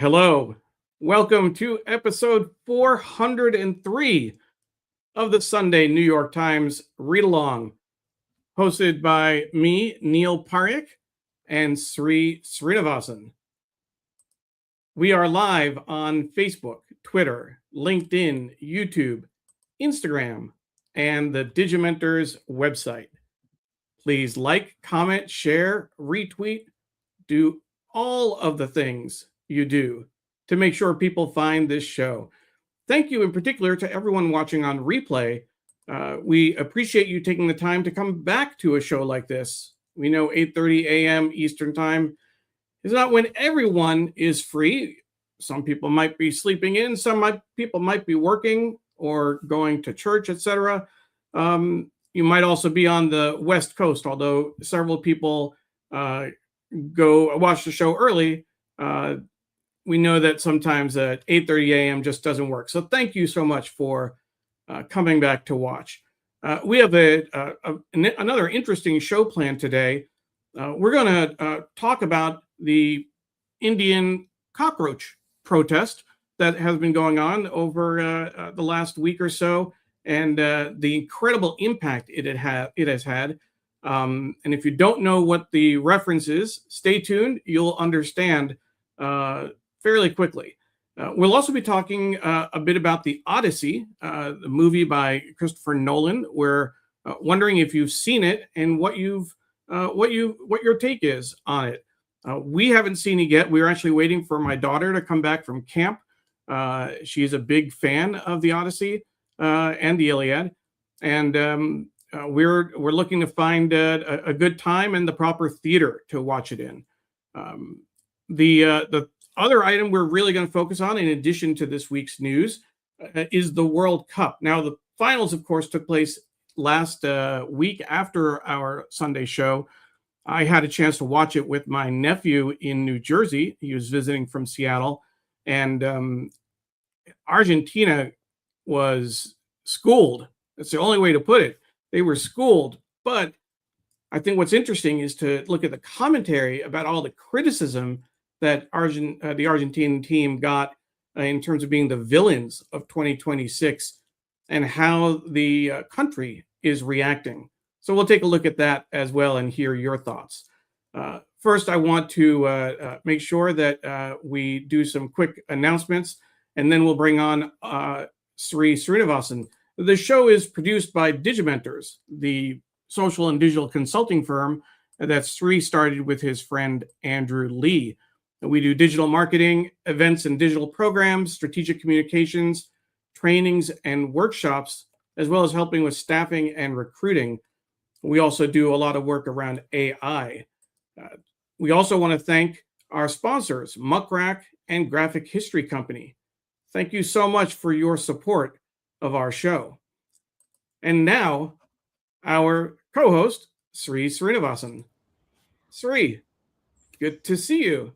Hello. Welcome to episode 403 of the Sunday New York Times Read Along, hosted by me, Neil Parekh, and Sri Srinivasan. We are live on Facebook, Twitter, LinkedIn, YouTube, Instagram, and the Digimentors website. Please like, comment, share, retweet, do all of the things you do to make sure people find this show. Thank you in particular to everyone watching on replay. We appreciate you taking the time to come back to a show like this. We know 8:30 a.m. Eastern Time is not when everyone is free. Some people might be sleeping in, people might be working or going to church, etc. You might also be on the West Coast, although several people go watch the show early. We know that sometimes at 8:30 a.m. just doesn't work. So thank you so much for coming back to watch. We have another interesting show planned today. We're going to talk about the Indian cockroach protest that has been going on over the last week or so, and the incredible impact it has had. And if you don't know what the reference is, stay tuned. You'll understand fairly quickly. We'll also be talking a bit about the Odyssey, the movie by Christopher Nolan. We're wondering if you've seen it and what your take is on it. We haven't seen it yet. We're actually waiting for my daughter to come back from camp. She's a big fan of the Odyssey and the Iliad, and we're looking to find a good time and the proper theater to watch it in. The other item we're really going to focus on, in addition to this week's news, is the World Cup. Now, the finals, of course, took place last week after our Sunday show. I had a chance to watch it with my nephew in New Jersey. He was visiting from Seattle, and Argentina was schooled. That's the only way to put it. They were schooled. But I think what's interesting is to look at the commentary about all the criticism that the Argentine team got in terms of being the villains of 2026 and how the country is reacting. So we'll take a look at that as well and hear your thoughts. First, I want to make sure that we do some quick announcements, and then we'll bring on Sri Srinivasan. The show is produced by Digimentors, the social and digital consulting firm that Sri started with his friend Andrew Lee. We do digital marketing, events and digital programs, strategic communications, trainings and workshops, as well as helping with staffing and recruiting. We also do a lot of work around AI. We also want to thank our sponsors, Muckrack and Graphic History Company. Thank you so much for your support of our show. And now, our co-host, Sri Srinivasan. Sri, good to see you.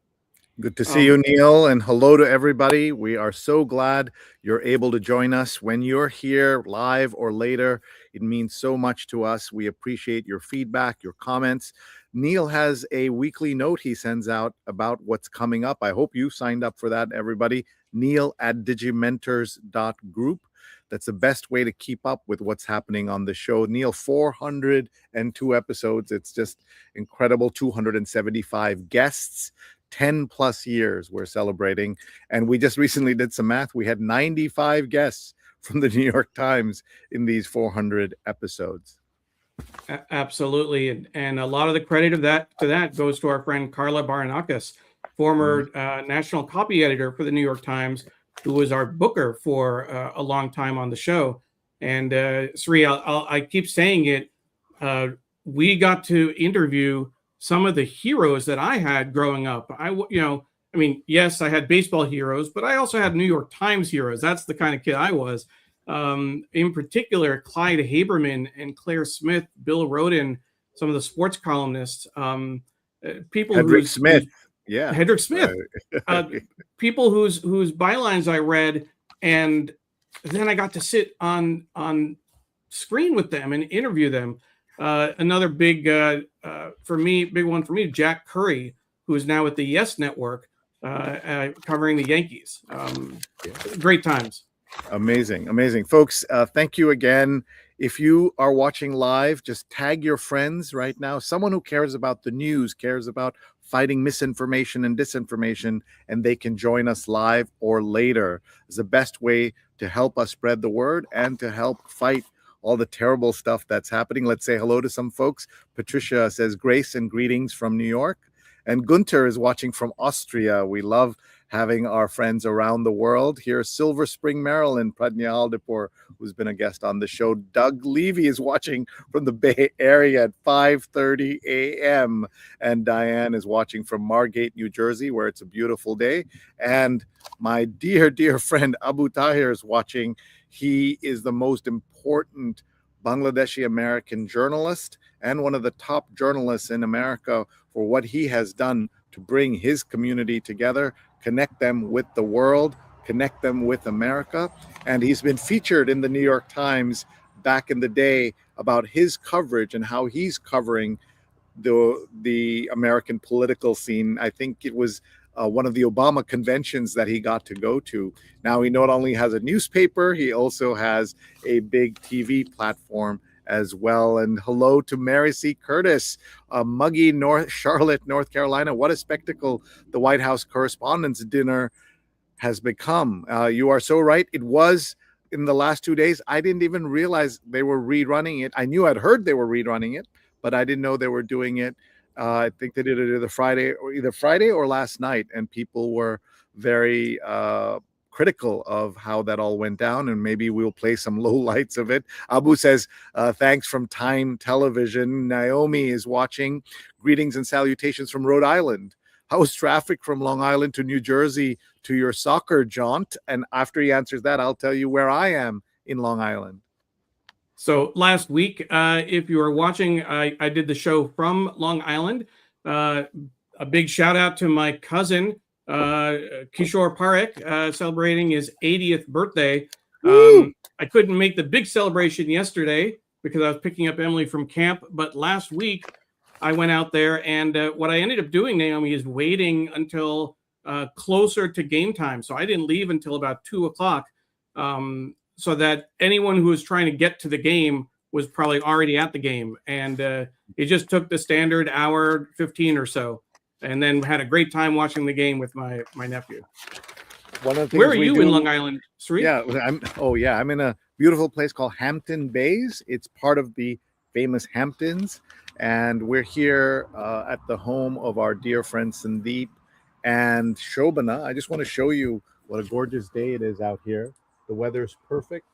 Good to see you, Neil, and hello to everybody. We are so glad you're able to join us. When you're here live or later, it means so much to us. We appreciate your feedback, your comments. Neil has a weekly note he sends out about what's coming up. I hope you signed up for that, everybody. Neil@digimentors.group. That's the best way to keep up with what's happening on the show. Neil, 402 episodes. It's just incredible. 275 guests. 10 plus years we're celebrating, and we just recently did some math. We had 95 guests from the New York Times in these 400 episodes. Absolutely, and a lot of the credit of that goes to our friend Carla Baranakis, former national copy editor for the New York Times, who was our booker for a long time on the show. And Sri, I keep saying it, we got to interview some of the heroes that I had growing up. Yes, I had baseball heroes, but I also had New York Times heroes. That's the kind of kid I was. In particular, Clyde Haberman and Claire Smith, Bill Rhoden, some of the sports columnists, Hedrick Smith. People whose bylines I read, and then I got to sit on screen with them and interview them. Another big one for me, Jack Curry, who is now at the Yes Network. covering the Yankees. Great times. Amazing, folks. Thank you again. If you are watching live, just tag your friends right now, someone who cares about the news, cares about fighting misinformation and disinformation, and they can join us live or later. It's the best way to help us spread the word and to help fight all the terrible stuff that's happening. Let's say hello to some folks. Patricia says grace and greetings from New York. And Gunter is watching from Austria. We love having our friends around the world. Here's Silver Spring, Maryland, Pradnya Aldipur, who's been a guest on the show. Doug Levy is watching from the Bay Area at 5:30 a.m. And Diane is watching from Margate, New Jersey, where it's a beautiful day. And my dear friend Abu Tahir is watching. He is the most important Bangladeshi American journalist and one of the top journalists in America for what he has done to bring his community together, connect them with the world, connect them with America. And he's been featured in the New York Times back in the day about his coverage and how he's covering the American political scene. I think it was one of the Obama conventions that he got to go to. Now he not only has a newspaper, he also has a big TV platform as well. And hello to Mary C. Curtis, muggy Charlotte, North Carolina. What a spectacle the White House Correspondents' Dinner has become. You are so right. It was in the last 2 days. I didn't even realize they were rerunning it. I knew I'd heard they were rerunning it, but I didn't know they were doing it. I think they did it either Friday or last night, and people were very critical of how that all went down, and maybe we'll play some low lights of it. Abu says, thanks from Time Television. Naomi is watching. Greetings and salutations from Rhode Island. How was traffic from Long Island to New Jersey to your soccer jaunt? And after he answers that, I'll tell you where I am in Long Island. So last week, if you were watching, I did the show from Long Island. A big shout out to my cousin, Kishore Parekh, celebrating his 80th birthday. I couldn't make the big celebration yesterday because I was picking up Emily from camp. But last week, I went out there, and what I ended up doing, Naomi, is waiting until closer to game time. So I didn't leave until about 2 o'clock. So that anyone who was trying to get to the game was probably already at the game. And it just took the standard hour 15 or so, and then had a great time watching the game with my nephew. Where are you in Long Island, Sri? Yeah, I'm in a beautiful place called Hampton Bays. It's part of the famous Hamptons. And we're here at the home of our dear friend Sandeep and Shobana. I just want to show you what a gorgeous day it is out here. The weather's perfect,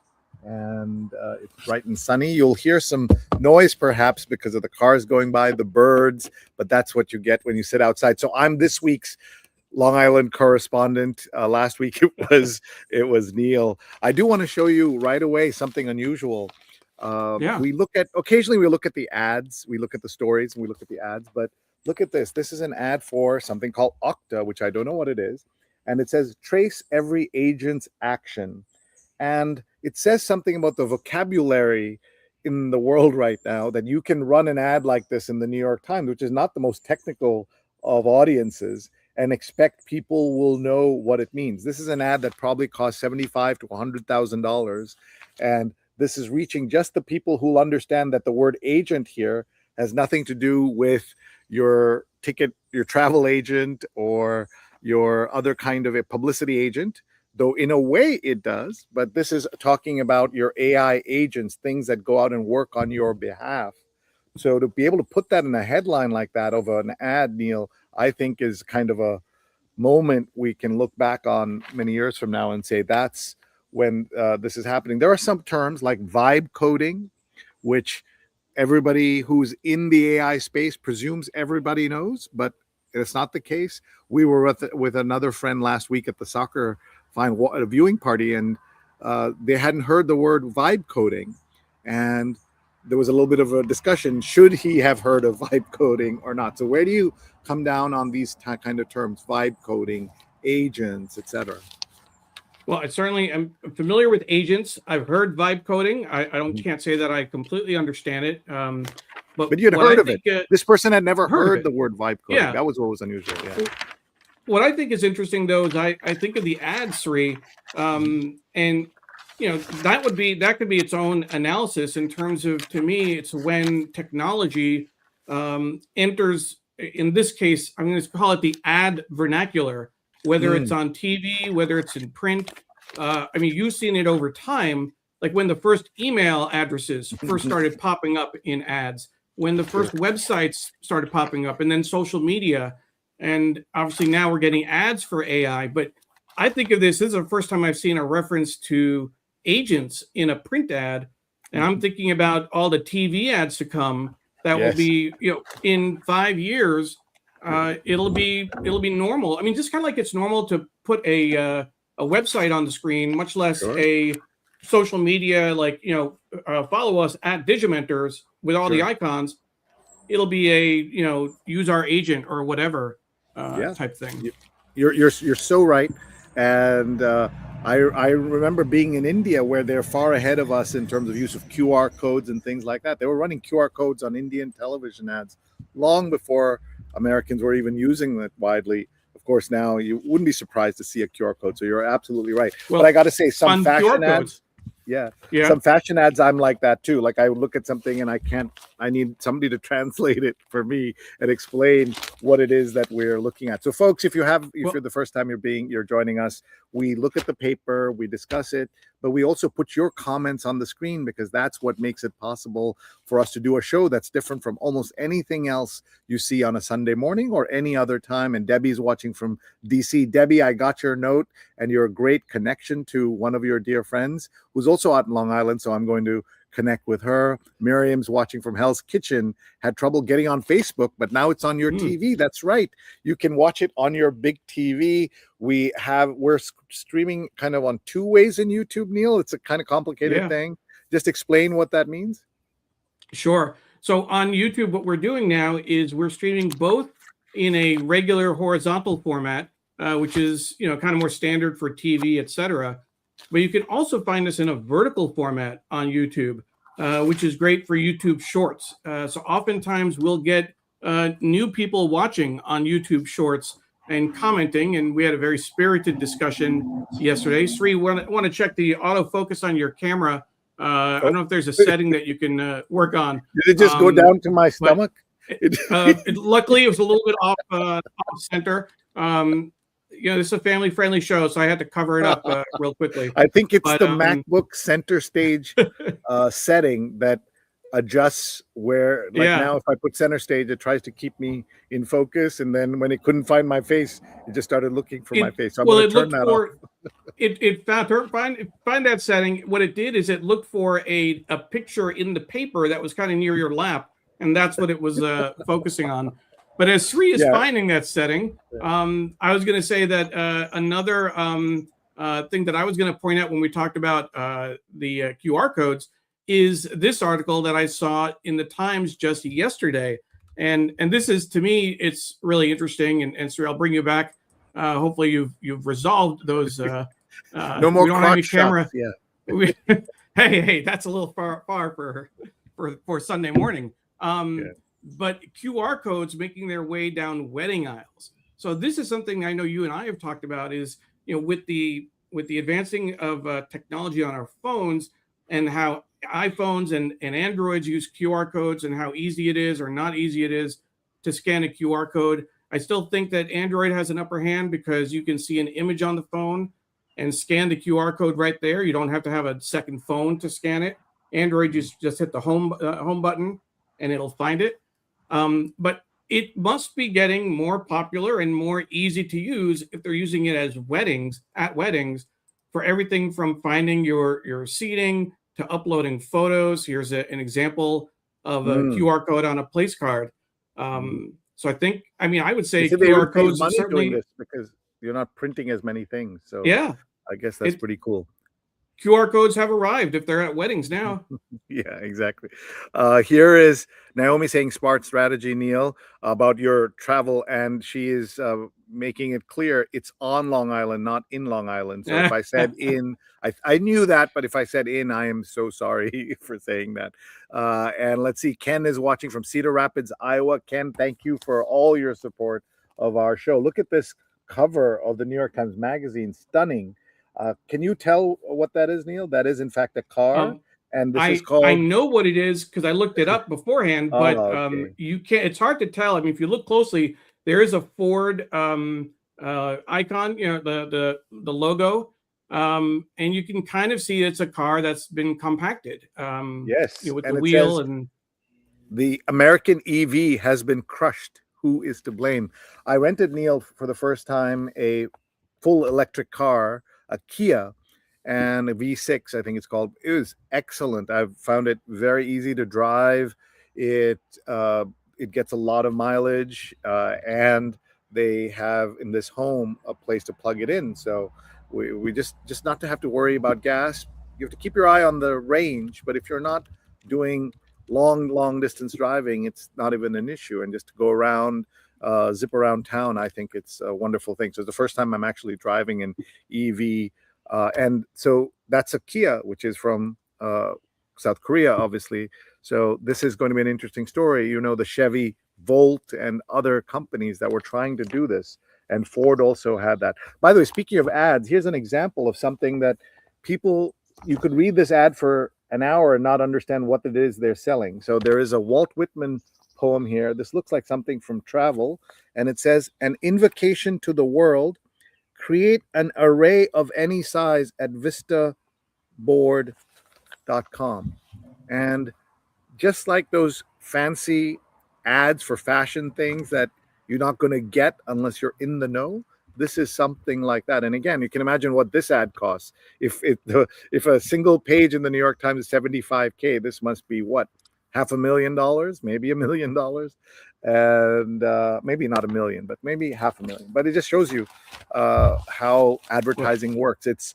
and it's bright and sunny. You'll hear some noise perhaps because of the cars going by, the birds, but that's what you get when you sit outside. So I'm this week's Long Island correspondent. Last week it was Neil. I do want to show you right away something unusual. Occasionally we look at the ads, we look at the stories, and we look at the ads, but look at this. This is an ad for something called Okta, which I don't know what it is. And it says, trace every agent's action. And it says something about the vocabulary in the world right now, that you can run an ad like this in the New York Times, which is not the most technical of audiences, and expect people will know what it means. This is an ad that probably costs $75,000 to $100,000. And this is reaching just the people who understand that the word agent here has nothing to do with your ticket, your travel agent, or your other kind of a publicity agent, though in a way it does. But this is talking about your AI agents, things that go out and work on your behalf. So to be able to put that in a headline like that of an ad, Neil, I think is kind of a moment we can look back on many years from now and say that's when this is happening. There are some terms like vibe coding, which everybody who's in the AI space presumes everybody knows, but it's not the case. We were with another friend last week at the soccer a viewing party, and they hadn't heard the word vibe coding. And there was a little bit of a discussion. Should he have heard of vibe coding or not? So where do you come down on these kind of terms, vibe coding, agents, etc.? Well, I certainly am familiar with agents. I've heard vibe coding. I can't say that I completely understand it. But you'd heard of it. This person had never heard the word vibe coding. Yeah. That was what was unusual. Yeah. what I think is interesting, though, is I think of the ads, Sri, and that could be its own analysis in terms of, to me, it's when technology enters. In this case, I'm going to call it the ad vernacular, whether it's on TV, whether it's in print. I mean, you've seen it over time, like when the first email addresses first started popping up in ads, when the first websites started popping up, and then social media. And obviously now we're getting ads for AI. But I think of this is the first time I've seen a reference to agents in a print ad. And I'm thinking about all the TV ads to come that will be, in 5 years, it'll be normal. I mean, just kind of like it's normal to put a website on the screen, much less a social media, like, follow us at Digimentors with all the icons. It'll be a, use our agent or whatever type thing. You're so right. And I remember being in India, where they're far ahead of us in terms of use of QR codes and things like that. They were running QR codes on Indian television ads long before Americans were even using it widely. Of course, now you wouldn't be surprised to see a QR code. So you're absolutely right. Well, but I got to say, some fashion ads. Yeah. Some fashion ads, I'm like that too. Like, I would look at something and I need somebody to translate it for me and explain what it is that we're looking at. So folks, if you're the first time you're joining us, we look at the paper, we discuss it, but we also put your comments on the screen, because that's what makes it possible for us to do a show that's different from almost anything else you see on a Sunday morning or any other time. And Debbie's watching from DC. Debbie, I got your note, and you're a great connection to one of your dear friends who's also out in Long Island, so I'm going to connect with her. Miriam's watching from Hell's Kitchen, had trouble getting on Facebook, but now it's on your TV. That's right. You can watch it on your big TV. We're streaming kind of on 2 ways in YouTube, Neil. It's a kind of complicated thing. Just explain what that means. Sure. So on YouTube, what we're doing now is we're streaming both in a regular horizontal format, which is, kind of more standard for TV, etc. But you can also find us in a vertical format on YouTube, which is great for YouTube Shorts. So oftentimes we'll get new people watching on YouTube Shorts and commenting, and we had a very spirited discussion yesterday. Sri, want to check the autofocus on your camera. I don't know if there's a setting that you can work on. Did it just go down to my stomach? Luckily, it was a little bit off center. This is a family-friendly show, so I had to cover it up real quickly. I think it's the MacBook center stage setting that adjusts where, now if I put center stage, it tries to keep me in focus, and then when it couldn't find my face, it just started looking for my face. So I'm going to turn that off. It find that setting. What it did is it looked for a picture in the paper that was kind of near your lap, and that's what it was focusing on. But as Sri is finding that setting, I was going to say that another thing that I was going to point out when we talked about the QR codes is this article that I saw in the Times just yesterday. And this is, to me, it's really interesting. And Sri, I'll bring you back. Hopefully you've resolved those. No more crotch shots. Hey, that's a little far for Sunday morning. But QR codes making their way down wedding aisles. So this is something I know you and I have talked about is, with the advancing of technology on our phones, and how iPhones and Androids use QR codes, and how easy it is or not easy it is to scan a QR code. I still think that Android has an upper hand, because you can see an image on the phone and scan the QR code right there. You don't have to have a second phone to scan it. Android, just hit the home button and it'll find it. But it must be getting more popular and more easy to use if they're using it as at weddings, for everything from finding your seating to uploading photos. Here's an example of a QR code on a place card. So I would say QR codes are certainly doing this, because you're not printing as many things. So I guess that's pretty cool. QR codes have arrived if they're at weddings now. Yeah, exactly. Here is Naomi saying smart strategy, Neil, about your travel, and she is making it clear it's on Long Island, not in Long Island. So if I said in, I knew that, but if I said in, I am so sorry for saying that. And let's see, Ken is watching from Cedar Rapids, Iowa. Ken, thank you for all your support of our show. Look at this cover of the New York Times Magazine. Stunning. Can you tell what that is, Neil? That is, in fact, a car. Um, And this is I called. know what it is because I looked it up beforehand, but Oh, okay. you can't. It's hard to tell. I mean, if you look closely, there is a Ford icon. You know, the logo, and you can kind of see it's a car that's been compacted. Yes. With the And it wheel says and the American EV has been crushed. Who is to blame? I rented, Neil, for the first time a full electric car, a Kia, and a V6, I think it's called. It was excellent. I've found it very easy to drive. It uh, it gets a lot of mileage, and they have in this home a place to plug it in. So we just not to have to worry about gas. You have to keep your eye on the range, but if you're not doing long distance driving, it's not even an issue. And just to go around, zip around town, I think it's a wonderful thing. So it's the first time I'm actually driving an EV. And so that's a Kia, which is from South Korea, obviously. So this is going to be an interesting story. You know, the Chevy Volt and other companies that were trying to do this. And Ford also had that. By the way, speaking of ads, here's an example of something that people, you could read this ad for an hour and not understand what it is they're selling. So there is a Walt Whitman poem here. This looks like something from travel. And it says, an invocation to the world. Create an array of any size at vistaboard.com. And just like those fancy ads for fashion things that you're not going to get unless you're in the know, this is something like that. And again, you can imagine what this ad costs. If a single page in the New York Times is $75K, this must be what, $500,000, maybe $1 million, and maybe not $1 million, but maybe $500,000. But it just shows you how advertising works. It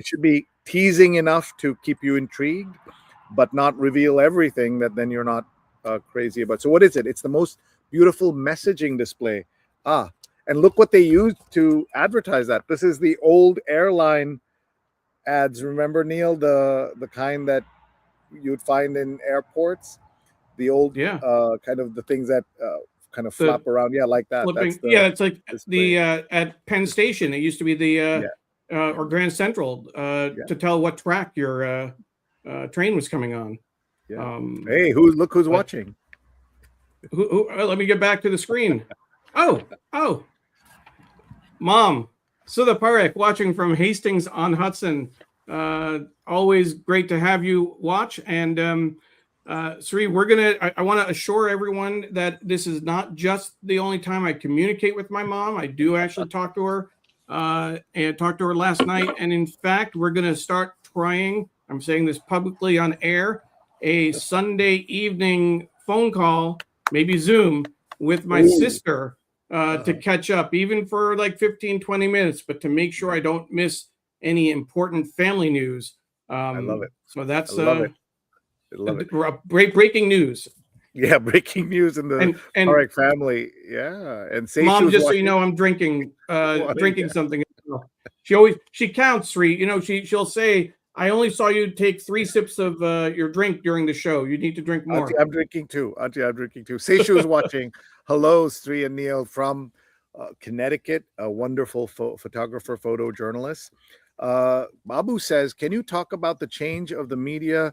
should be teasing enough to keep you intrigued, but not reveal everything that then you're not crazy about. So what is it? It's the most beautiful messaging display. And look what they used to advertise that. This is the old airline ads. Remember, Neil, the kind that you'd find in airports? The old kind of the things that kind of flap around. Yeah, like that. Flipping. That's the Yeah, it's like display. at Penn Station. It used to be the or Grand Central to tell what track your train was coming on. Yeah. Hey, look who's watching. Let me get back to the screen. Oh, Mom, Sudha Parekh watching from Hastings on Hudson. Always great to have you watch. And Sri, I want to assure everyone that this is not just the only time I communicate with my mom. I do actually talk to her and talked to her last night. And in fact, we're going to start trying, I'm saying this publicly on air, a Sunday evening phone call, maybe Zoom, with my sister to catch up, even for like 15, 20 minutes, but to make sure I don't miss any important family news. I love it. So that's I love it. Breaking news. Yeah, breaking news in the Parekh family. Yeah, and say Mom, just so you know, I'm drinking something. She counts, Sri. You know, she'll say, I only saw you take 3 sips of your drink during the show. You need to drink more. Auntie, I'm drinking too. Seishu is watching. Hello, Sri and Neil from Connecticut, a wonderful photographer, photojournalist. Babu says, can you talk about the change of the media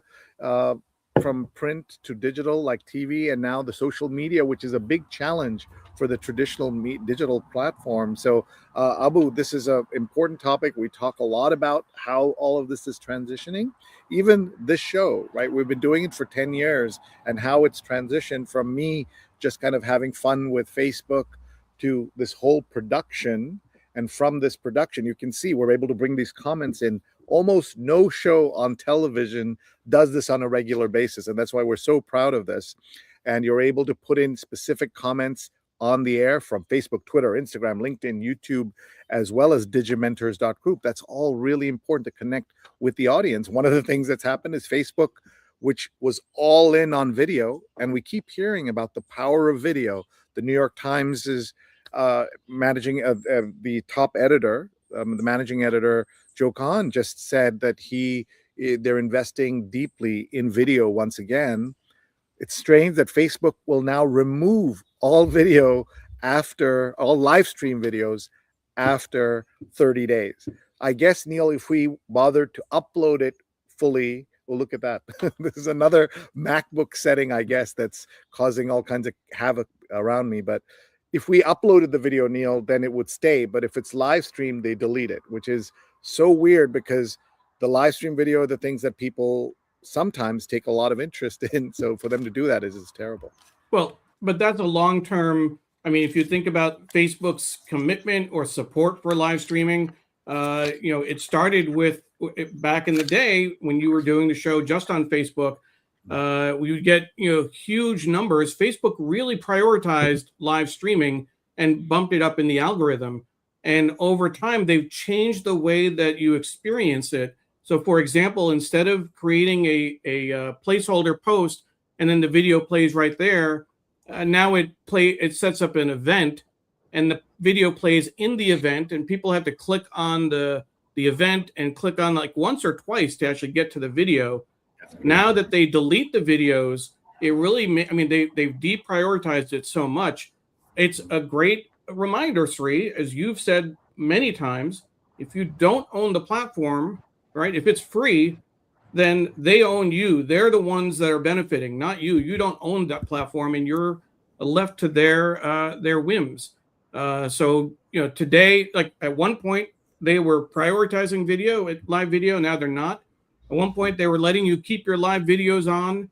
from print to digital, like TV, and now the social media, which is a big challenge for the traditional digital platform? So, Abu, this is an important topic. We talk a lot about how all of this is transitioning. Even this show, right? We've been doing it for 10 years, and how it's transitioned from me just kind of having fun with Facebook to this whole production. And from this production, you can see we're able to bring these comments in. Almost no show on television does this on a regular basis. And that's why we're so proud of this. And you're able to put in specific comments on the air from Facebook, Twitter, Instagram, LinkedIn, YouTube, as well as digimentors.group. That's all really important to connect with the audience. One of the things that's happened is Facebook, which was all in on video. And we keep hearing about the power of video. The New York Times is managing the top editor, the managing editor, Joe Kahn, just said that they're investing deeply in video once again. It's strange that Facebook will now remove all video all live stream videos after 30 days. I guess, Neil, if we bothered to upload it fully, well, look at that. This is another MacBook setting, I guess, that's causing all kinds of havoc around me. But if we uploaded the video, Neil, then it would stay. But if it's live streamed, they delete it, which is so weird because the live stream video are the things that people sometimes take a lot of interest in. So for them to do that is terrible. Well, but that's a long-term. I mean, if you think about Facebook's commitment or support for live streaming, it started with back in the day when you were doing the show just on Facebook. We would get huge numbers. Facebook really prioritized live streaming and bumped it up in the algorithm. And over time, they've changed the way that you experience it. So, for example, instead of creating a placeholder post and then the video plays right there, now it sets up an event, and the video plays in the event, and people have to click on the event and click on like once or twice to actually get to the video. Now that they delete the videos, it really, they've deprioritized it so much. It's a great reminder, Sri, as you've said many times, if you don't own the platform, right? If it's free, then they own you. They're the ones that are benefiting, not you. You don't own that platform, and you're left to their whims. So today, like at one point, they were prioritizing live video. Now they're not. At one point, they were letting you keep your live videos on,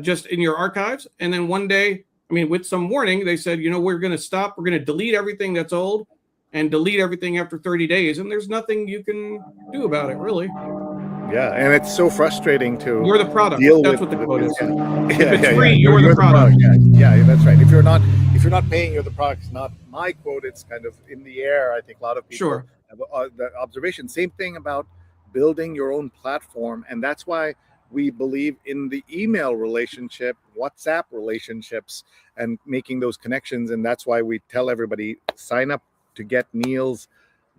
just in your archives. And then one day, with some warning, they said, we're going to stop. We're going to delete everything that's old and delete everything after 30 days. And there's nothing you can do about it, really. Yeah, and it's so frustrating to You're the product. That's what the quote is. If it's free, you're the product. Yeah, that's right. If you're not paying, you're the product. It's not my quote. It's kind of in the air. I think a lot of people have the observation. Same thing about building your own platform, and that's why we believe in the email relationship, WhatsApp relationships, and making those connections. And that's why we tell everybody, sign up to get Neil's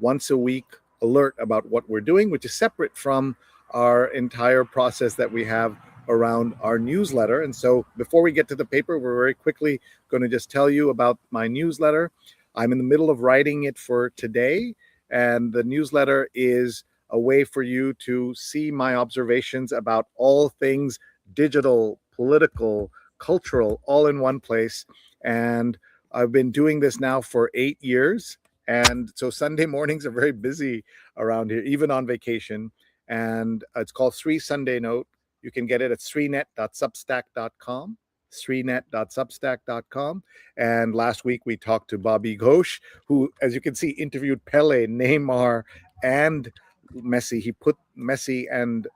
once a week alert about what we're doing, which is separate from our entire process that we have around our newsletter. And so before we get to the paper, we're very quickly going to just tell you about my newsletter. I'm in the middle of writing it for today, and the newsletter is a way for you to see my observations about all things digital, political, cultural, all in one place. And I've been doing this now for 8 years. And so Sunday mornings are very busy around here, even on vacation. And it's called Sri Sunday Note. You can get it at srinet.substack.com, srinet.substack.com. And last week we talked to Bobby Ghosh, who, as you can see, interviewed Pele, Neymar, and Messi. He put Messi and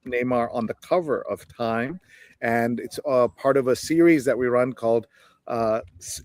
Neymar on the cover of Time. And it's part of a series that we run called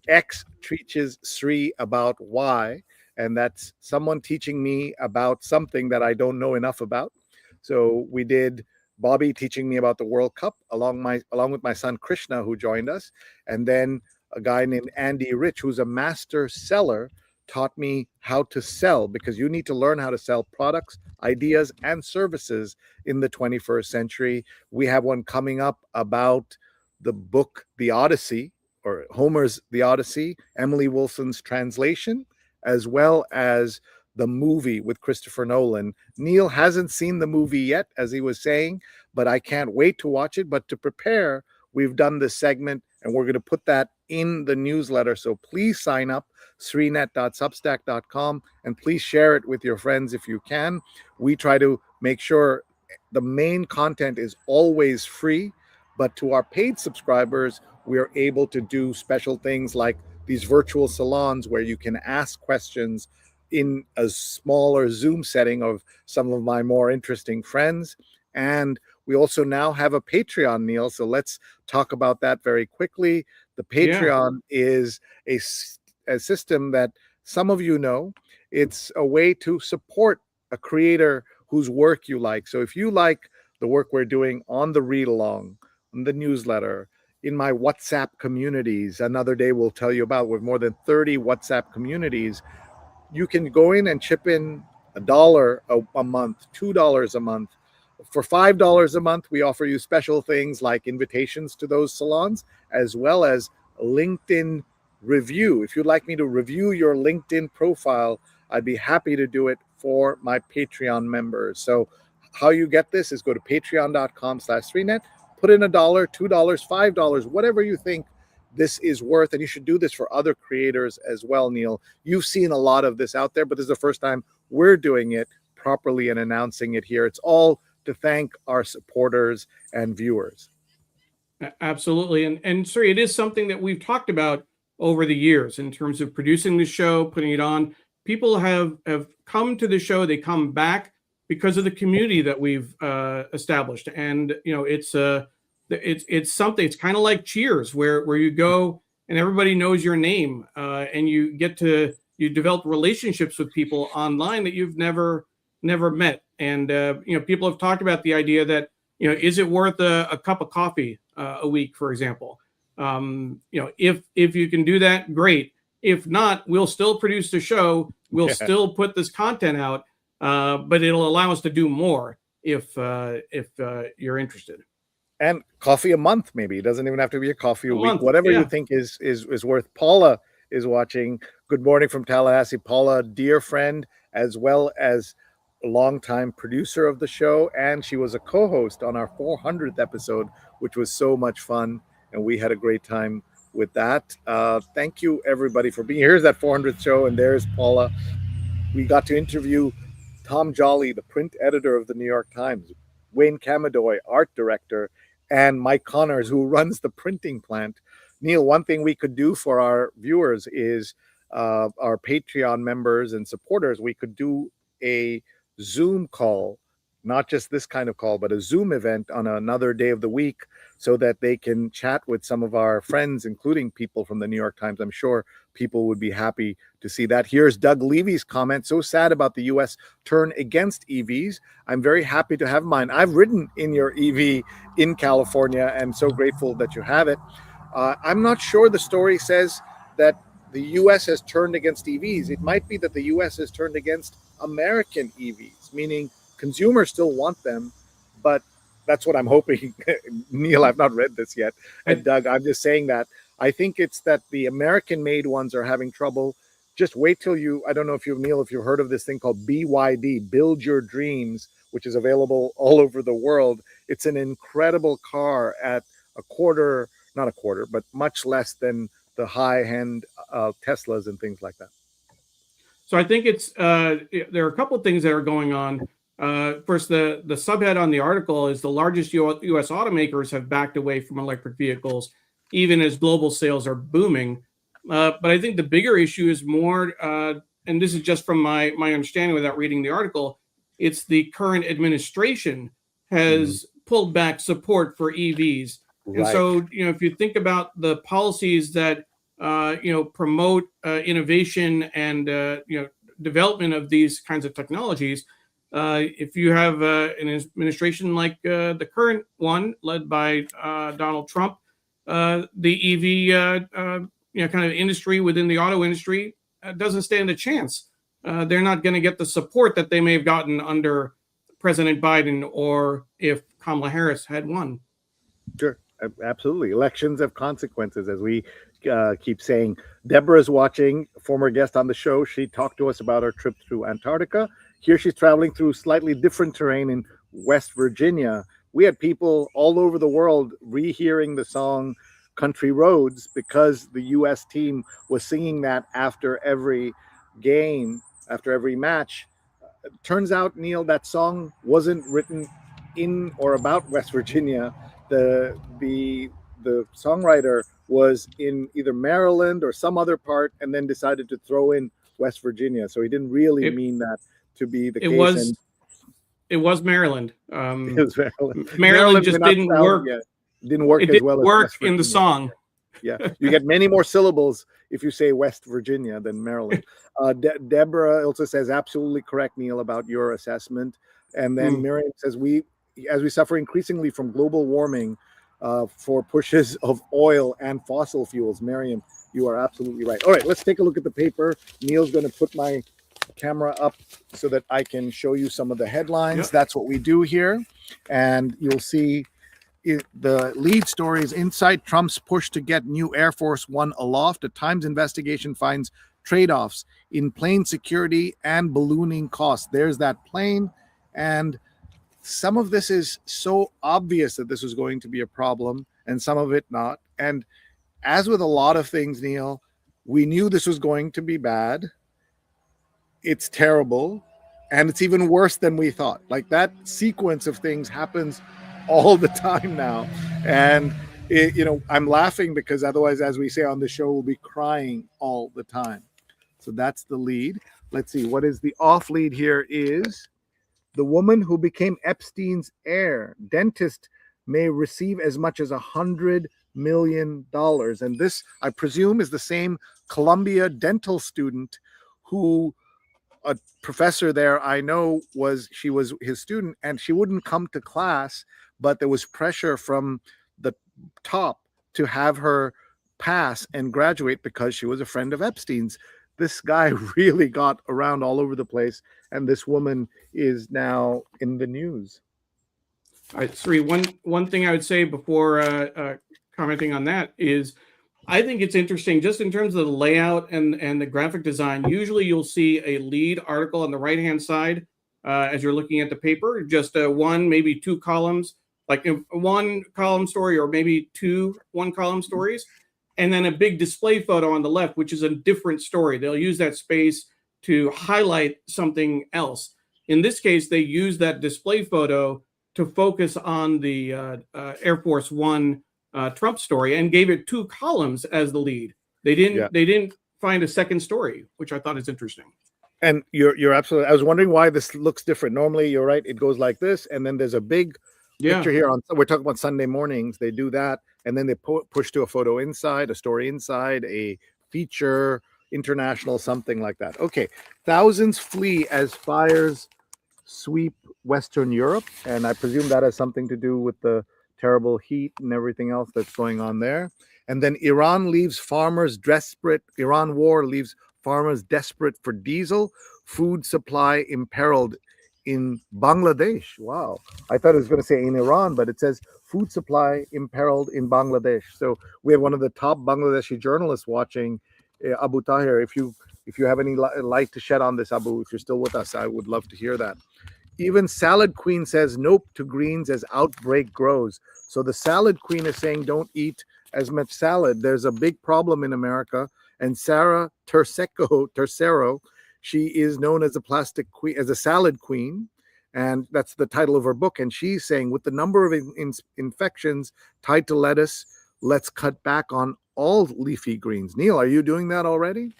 X Teaches Sri About Why. And that's someone teaching me about something that I don't know enough about. So we did Bobby teaching me about the World Cup along with my son Krishna, who joined us. And then a guy named Andy Rich, who's a master seller, taught me how to sell, because you need to learn how to sell products, ideas, and services in the 21st century. We have one coming up about the book, The Odyssey, or Homer's The Odyssey, Emily Wilson's translation, as well as the movie with Christopher Nolan. Neil hasn't seen the movie yet, as he was saying, but I can't wait to watch it. But to prepare, we've done this segment, and we're going to put that in the newsletter. So please sign up, srinet.substack.com, and please share it with your friends if you can. We try to make sure the main content is always free, but to our paid subscribers, we are able to do special things like these virtual salons where you can ask questions in a smaller Zoom setting of some of my more interesting friends. And we also now have a Patreon, Neil. So let's talk about that very quickly. The Patreon is a system that some of you know. It's a way to support a creator whose work you like. So if you like the work we're doing on the read along, on the newsletter, in my WhatsApp communities, another day we'll tell you about, with more than 30 WhatsApp communities, you can go in and chip in $1 a month, $2 a month. For $5 a month, we offer you special things like invitations to those salons, as well as LinkedIn review. If you'd like me to review your LinkedIn profile, I'd be happy to do it for my Patreon members. So how you get this is go to patreon.com/3net, put in $1, $2, $5, whatever you think this is worth. And you should do this for other creators as well, Neil. You've seen a lot of this out there, but this is the first time we're doing it properly and announcing it here. It's all to thank our supporters and viewers. Absolutely. And sorry, it is something that we've talked about over the years in terms of producing the show, putting it on. People have come to the show, they come back because of the community that we've established. And it's something, it's kind of like Cheers, where you go and everybody knows your name, and you develop relationships with people online that you've never met. And people have talked about the idea that is it worth a cup of coffee a week, for example? If you can do that, great. If not, we'll still produce the show. We'll still put this content out, but it'll allow us to do more if you're interested. And coffee a month, maybe. It doesn't even have to be a coffee a week. Month, whatever yeah. you think is worth. Paula is watching. Good morning from Tallahassee. Paula, dear friend, as well as a longtime producer of the show, and she was a co-host on our 400th episode, which was so much fun, and we had a great time with that. Thank you, everybody, for being here. Here's that 400th show, and there's Paula. We got to interview Tom Jolly, the print editor of the New York Times, Wayne Camadoy, art director, and Mike Connors, who runs the printing plant. Neil, one thing we could do for our viewers is our Patreon members and supporters, we could do a Zoom call, not just this kind of call, but a Zoom event on another day of the week so that they can chat with some of our friends, including people from the New York Times. I'm sure people would be happy to see that. Here's Doug Levy's comment. So sad about the U.S. turn against EVs. I'm very happy to have mine. I've ridden in your EV in California and so grateful that you have it. I'm not sure the story says that the U.S. has turned against EVs. It might be that the U.S. has turned against American EVs, meaning consumers still want them, but that's what I'm hoping. Neil, I've not read this yet. And Doug, I'm just saying that I think it's that the American-made ones are having trouble. Just wait till I don't know if you've heard of this thing called BYD, Build Your Dreams, which is available all over the world. It's an incredible car at not a quarter, but much less than the high-end Teslas and things like that. So I think there are a couple of things that are going on. First, the subhead on the article is the largest U.S. automakers have backed away from electric vehicles, even as global sales are booming. But I think the bigger issue is more, and this is just from my understanding without reading the article, it's the current administration has pulled back support for EVs. Right. And so, if you think about the policies that, promote innovation and, development of these kinds of technologies, if you have an administration like the current one led by Donald Trump, the EV kind of industry within the auto industry doesn't stand a chance. They're not going to get the support that they may have gotten under President Biden or if Kamala Harris had won. Sure, absolutely. Elections have consequences, as we keep saying. Deborah's watching, former guest on the show. She talked to us about her trip through Antarctica. Here she's traveling through slightly different terrain in West Virginia. We had people all over the world rehearing the song Country Roads because the U.S. team was singing that after every game, after every match. Turns out, Neil, that song wasn't written in or about West Virginia. The songwriter was in either Maryland or some other part and then decided to throw in West Virginia. So he didn't really mean that to be the case. It was Maryland. It was Maryland. Maryland just didn't work. Didn't work as well as work in the song. Yeah, you get many more syllables if you say West Virginia than Maryland. Deborah also says absolutely correct, Neil, about your assessment. And then Miriam says as we suffer increasingly from global warming for pushes of oil and fossil fuels. Miriam, you are absolutely right. All right, let's take a look at the paper. Neil's going to put my camera up so that I can show you some of the headlines. Yep. That's what we do here. And you'll see The lead story is inside Trump's push to get new Air Force One aloft. A Times investigation finds trade-offs in plane security and ballooning costs. There's that plane, and some of this is so obvious that this was going to be a problem, and some of it not. And as with a lot of things, Neil, we knew this was going to be bad. It's terrible, and it's even worse than we thought. Like, that sequence of things happens all the time now, and I'm laughing because otherwise, as we say on the show, we'll be crying all the time. So that's the lead. Let's see, what is the off lead here is the woman who became Epstein's heir. Dentist may receive as much as $100 million. And this, I presume, is the same Columbia dental student who a professor there I know she was his student, and she wouldn't come to class, but there was pressure from the top to have her pass and graduate because she was a friend of Epstein's. This guy really got around all over the place, and this woman is now in the news. All right, Sri, one thing I would say before commenting on that is I think it's interesting just in terms of the layout and the graphic design. Usually you'll see a lead article on the right-hand side as you're looking at the paper, just one, maybe two columns, like one column story or maybe two one-column stories, and then a big display photo on the left, which is a different story. They'll use that space to highlight something else. In this case, they use that display photo to focus on the Air Force One Trump story and gave it two columns as the lead. They didn't find a second story, which I thought is interesting. And you're absolutely. I was wondering why this looks different. Normally, you're right. It goes like this, and then there's a big picture here. We're talking about Sunday mornings. They do that, and then they push to a photo inside, a story inside, a feature, international, something like that. Okay, thousands flee as fires sweep Western Europe, and I presume that has something to do with the terrible heat and everything else that's going on there. And then Iran war leaves farmers desperate for diesel, food supply imperiled in Bangladesh. Wow. I thought it was going to say in Iran, but it says food supply imperiled in Bangladesh. So we have one of the top Bangladeshi journalists watching, Abu Tahir. If you have any light to shed on this, Abu, if you're still with us, I would love to hear that. Even Salad Queen says nope to greens as outbreak grows. So the Salad Queen is saying don't eat as much salad. There's a big problem in America. And Sarah Tercero, she is known as a salad queen, and that's the title of her book. And she's saying, with the number of infections tied to lettuce, let's cut back on all leafy greens. Neil, are you doing that already?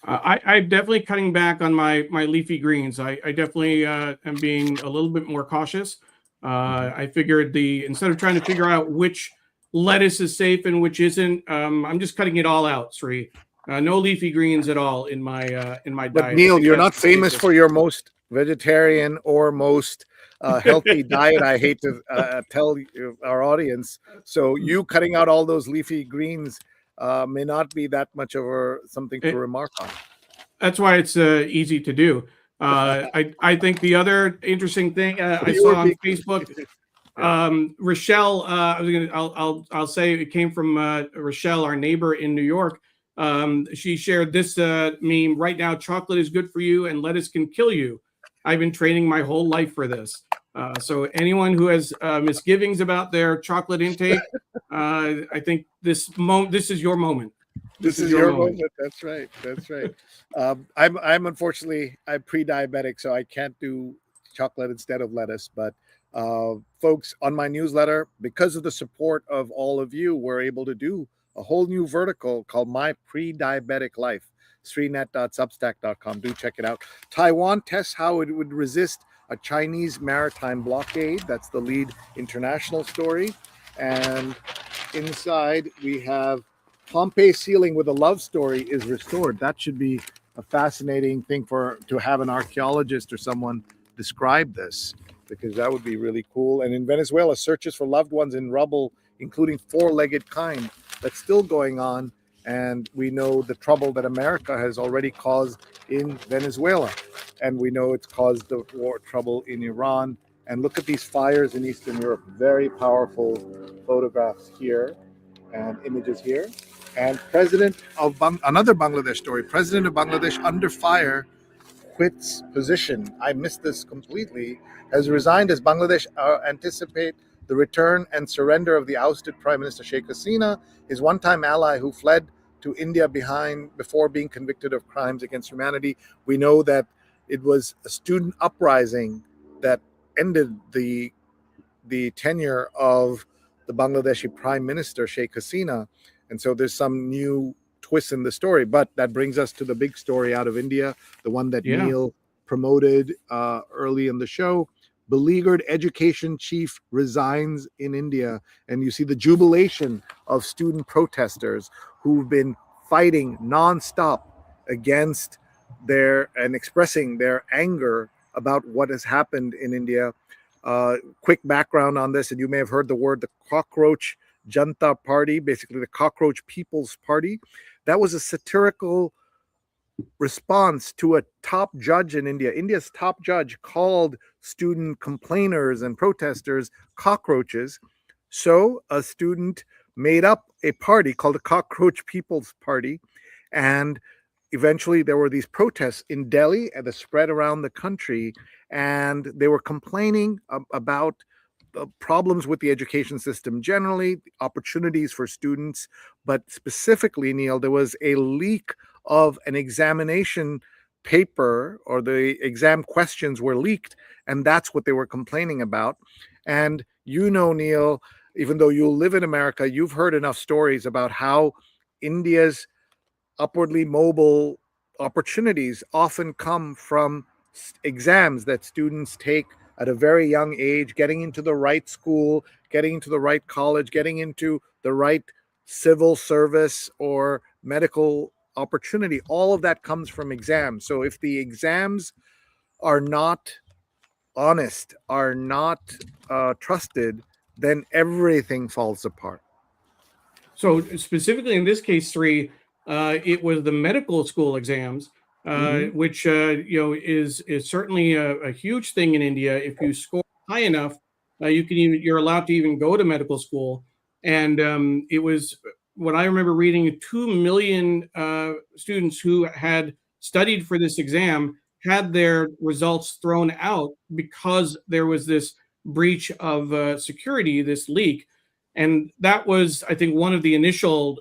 I'm definitely cutting back on my leafy greens. I definitely am being a little bit more cautious. I figured instead of trying to figure out which lettuce is safe and which isn't, I'm just cutting it all out, Sri. No leafy greens at all in my diet. But Neil, you're not famous for your most vegetarian or most healthy diet. I hate to tell our audience. So you cutting out all those leafy greens may not be that much of something to remark on. That's why it's easy to do. I think the other interesting thing I saw on Facebook, Rochelle. I'll say it came from Rochelle, our neighbor in New York. She shared this meme. Right now, chocolate is good for you, and lettuce can kill you. I've been training my whole life for this. So anyone who has misgivings about their chocolate intake, I think this is your moment. This is your moment. That's right. I'm unfortunately pre-diabetic, so I can't do chocolate instead of lettuce. But folks, on my newsletter, because of the support of all of you, we're able to do a whole new vertical called My Pre-Diabetic Life. srinet.substack.com. Do check it out. Taiwan tests how it would resist a Chinese maritime blockade. That's the lead international story. And inside we have Pompeii ceiling with a love story is restored. That should be a fascinating thing to have an archaeologist or someone describe this, because that would be really cool. And in Venezuela, searches for loved ones in rubble, including four-legged kind, that's still going on. And we know the trouble that America has already caused in Venezuela. And we know it's caused the trouble in Iran And look at these fires in Eastern Europe. Very powerful photographs here and images here. And president of another Bangladesh story, president of Bangladesh under fire, quits position. I missed this completely. Has resigned as Bangladesh anticipate the return and surrender of the ousted Prime Minister Sheikh Hasina, his one-time ally who fled to India before being convicted of crimes against humanity. We know that it was a student uprising that ended the tenure of the Bangladeshi Prime Minister Sheikh Hasina, and so there's some new twist in the story. But that brings us to the big story out of India, the one that Neil promoted early in the show. Beleaguered education chief resigns in India, and you see the jubilation of student protesters who've been fighting nonstop against and expressing their anger about what has happened in India. Quick background on this, and you may have heard the word the Cockroach Janta Party, basically the Cockroach People's Party. That was a satirical response to a top judge in India. India's top judge called student complainers and protesters cockroaches. So a student made up a party called the Cockroach People's Party, and eventually there were these protests in Delhi and the spread around the country, and they were complaining about problems with the education system generally, opportunities for students, but specifically, Neil, there was a leak of an examination paper, or the exam questions were leaked, and that's what they were complaining about. And you know, Neil, even though you live in America, you've heard enough stories about how India's upwardly mobile opportunities often come from exams that students take at a very young age, getting into the right school, getting into the right college, getting into the right civil service or medical opportunity. All of that comes from exams. So if the exams are not honest, are not trusted, then everything falls apart. So specifically in this case, it was the medical school exams, which is certainly a huge thing in India. If you score high enough, you're allowed to even go to medical school. And it was what I remember reading: 2 million students who had studied for this exam had their results thrown out because there was this breach of security, this leak. And that was, I think, one of the initial,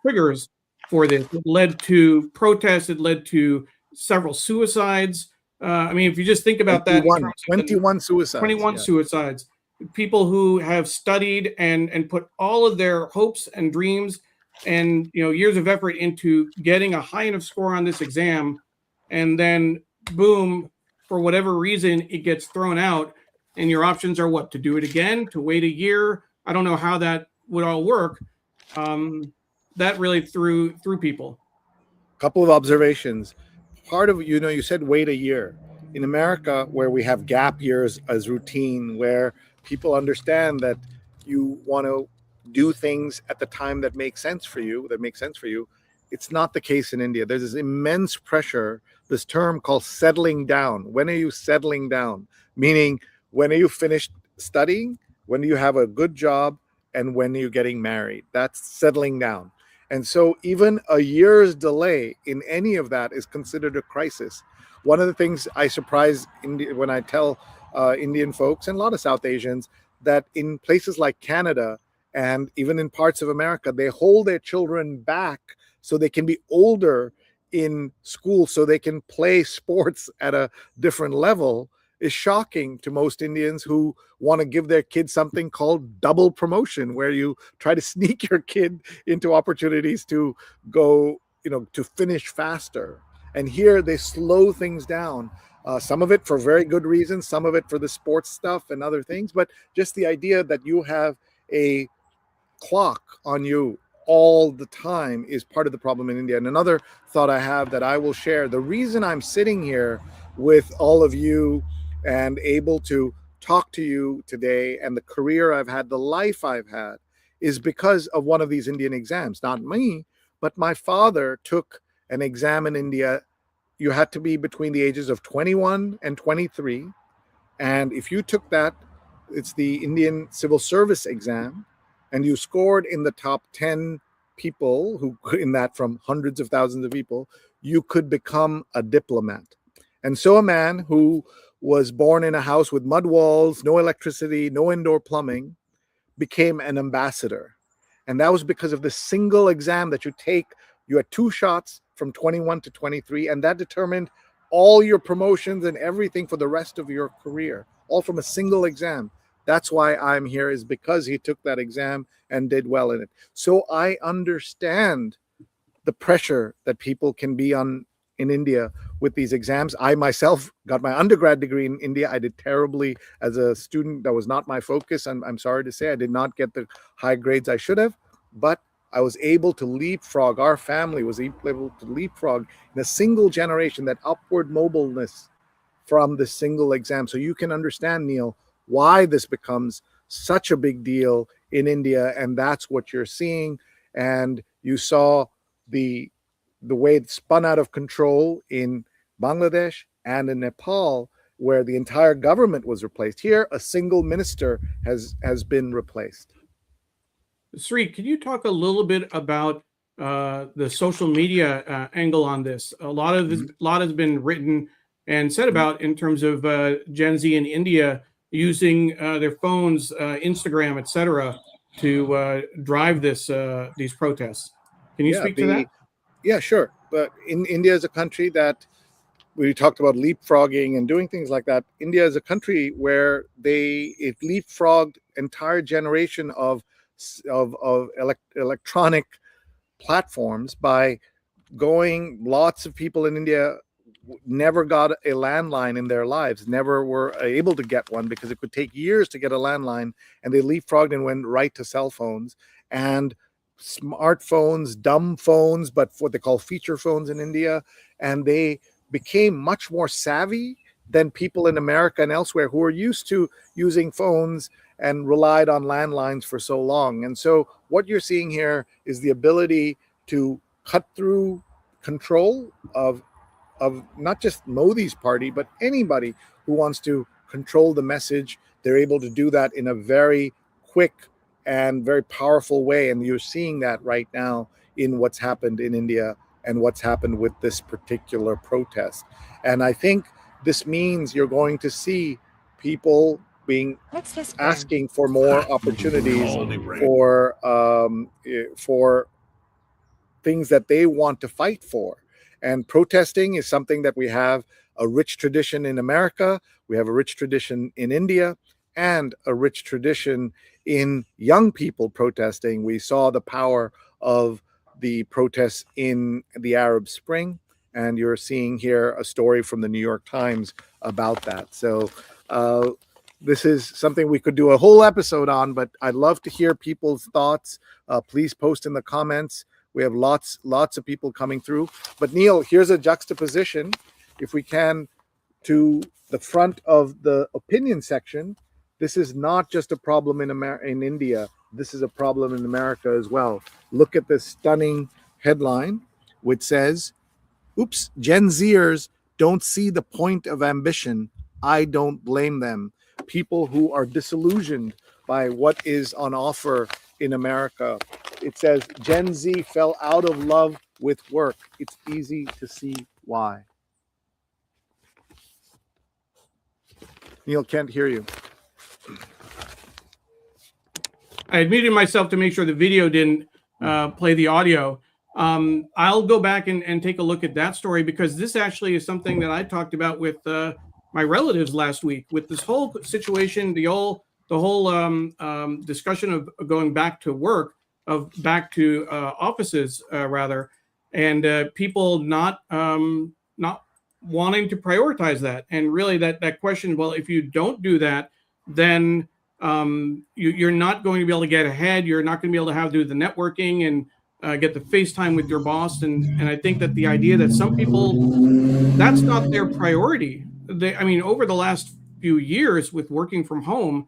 triggers for this. It led to protests. It led to several suicides. I mean, if you just think about 21 suicides. 21 suicides. People who have studied and put all of their hopes and dreams and years of effort into getting a high enough score on this exam, and then boom, for whatever reason, it gets thrown out. And your options are what? To do it again, to wait a year. I don't know how that would all work. That really threw people. Couple of observations. Part of, you said wait a year. In America, where we have gap years as routine, where people understand that you want to do things at the time that makes sense for you, it's not the case in India. There's this immense pressure, this term called settling down. When are you settling down? Meaning, when are you finished studying? When do you have a good job? And when are you getting married? That's settling down. And so even a year's delay in any of that is considered a crisis. One of the things I surprise when I tell Indian folks and a lot of South Asians that in places like Canada and even in parts of America, they hold their children back so they can be older in school, so they can play sports at a different level, is shocking to most Indians who want to give their kids something called double promotion, where you try to sneak your kid into opportunities to go, to finish faster. And here they slow things down. Some of it for very good reasons, some of it for the sports stuff and other things, but just the idea that you have a clock on you all the time is part of the problem in India. And another thought I have that I will share, the reason I'm sitting here with all of you and able to talk to you today, and the career I've had, the life I've had, is because of one of these Indian exams. Not me, but my father took an exam in India. You had to be between the ages of 21 and 23. And if you took that, it's the Indian Civil Service exam, and you scored in the top 10 people who in that from hundreds of thousands of people, you could become a diplomat. And so a man who was born in a house with mud walls, no electricity, no indoor plumbing, became an ambassador. And that was because of the single exam that you take. You had 2 shots from 21 to 23, and that determined all your promotions and everything for the rest of your career, all from a single exam. That's why I'm here, is because he took that exam and did well in it. So I understand the pressure that people can be on in India with these exams. I myself got my undergrad degree in India. I did terribly as a student. That was not my focus. I'm sorry to say I did not get the high grades I should have, but I was able to leapfrog. Our family was able to leapfrog in a single generation, that upward mobileness from the single exam. So you can understand, Neil, why this becomes such a big deal in India, and that's what you're seeing. And you saw the way it spun out of control in Bangladesh and in Nepal, where the entire government was replaced. Here, a single minister has been replaced. Sri, can you talk a little bit about the social media angle on this? A lot has been written and said about in terms of Gen Z in India using their phones, Instagram, etc., to drive these protests. Can you speak to that? Yeah, sure. But in India is a country that we talked about leapfrogging and doing things like that. India is a country where it leapfrogged entire generation of electronic platforms by going. Lots of people in India never got a landline in their lives, never were able to get one because it could take years to get a landline, and they leapfrogged and went right to cell phones and smartphones, dumb phones, but what they call feature phones in India. And they became much more savvy than people in America and elsewhere who are used to using phones and relied on landlines for so long. And so what you're seeing here is the ability to cut through control of not just Modi's party, but anybody who wants to control the message. They're able to do that in a very quick and very powerful way. And you're seeing that right now in what's happened in India and what's happened with this particular protest. And I think this means you're going to see people asking for more opportunities for things that they want to fight for. And protesting is something that we have a rich tradition in America, we have a rich tradition in India, and a rich tradition in young people protesting. We saw the power of the protests in the Arab Spring, and you're seeing here a story from the New York Times about that. So this is something we could do a whole episode on, but I'd love to hear people's thoughts. Please post in the comments. We have lots of people coming through. But Neil, here's a juxtaposition, if we can, to the front of the opinion section. This is not just a problem in India. This is a problem in America as well. Look at this stunning headline, which says, "Oops, Gen Zers don't see the point of ambition. I don't blame them." People who are disillusioned by what is on offer in America. It says, Gen Z fell out of love with work. It's easy to see why. Neil, can't hear you. I had muted myself to make sure the video didn't play the audio. I'll go back and take a look at that story, because this actually is something that I talked about with my relatives last week, with this whole situation, the whole discussion of going back to work, of back to offices rather, and people not wanting to prioritize that. And really that question, well, if you don't do that, then you're not going to be able to get ahead. You're not going to be able to do the networking and get the FaceTime with your boss. And I think that the idea that some people, that's not their priority. Over the last few years with working from home,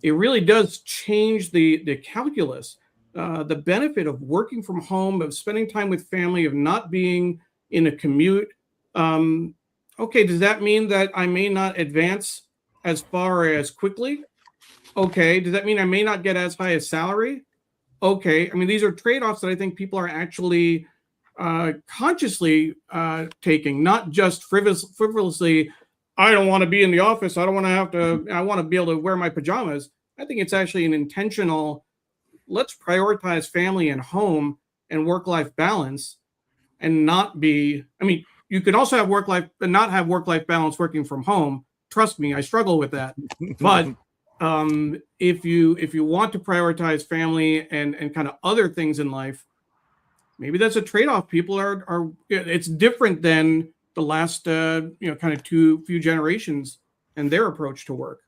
it really does change the calculus. The benefit of working from home, of spending time with family, of not being in a commute. Okay, does that mean that I may not advance as far as quickly? Okay. Does that mean I may not get as high a salary? Okay. I mean, these are trade-offs that I think people are actually consciously taking, not just frivolously. I don't want to be in the office. I don't want to have to, I want to be able to wear my pajamas. I think it's actually an intentional, let's prioritize family and home and work-life balance and not be, I mean, you can also have work-life, but not have work-life balance working from home. Trust me, I struggle with that. But if you want to prioritize family and kind of other things in life, maybe that's a trade-off. People are it's different than the last kind of few generations and their approach to work.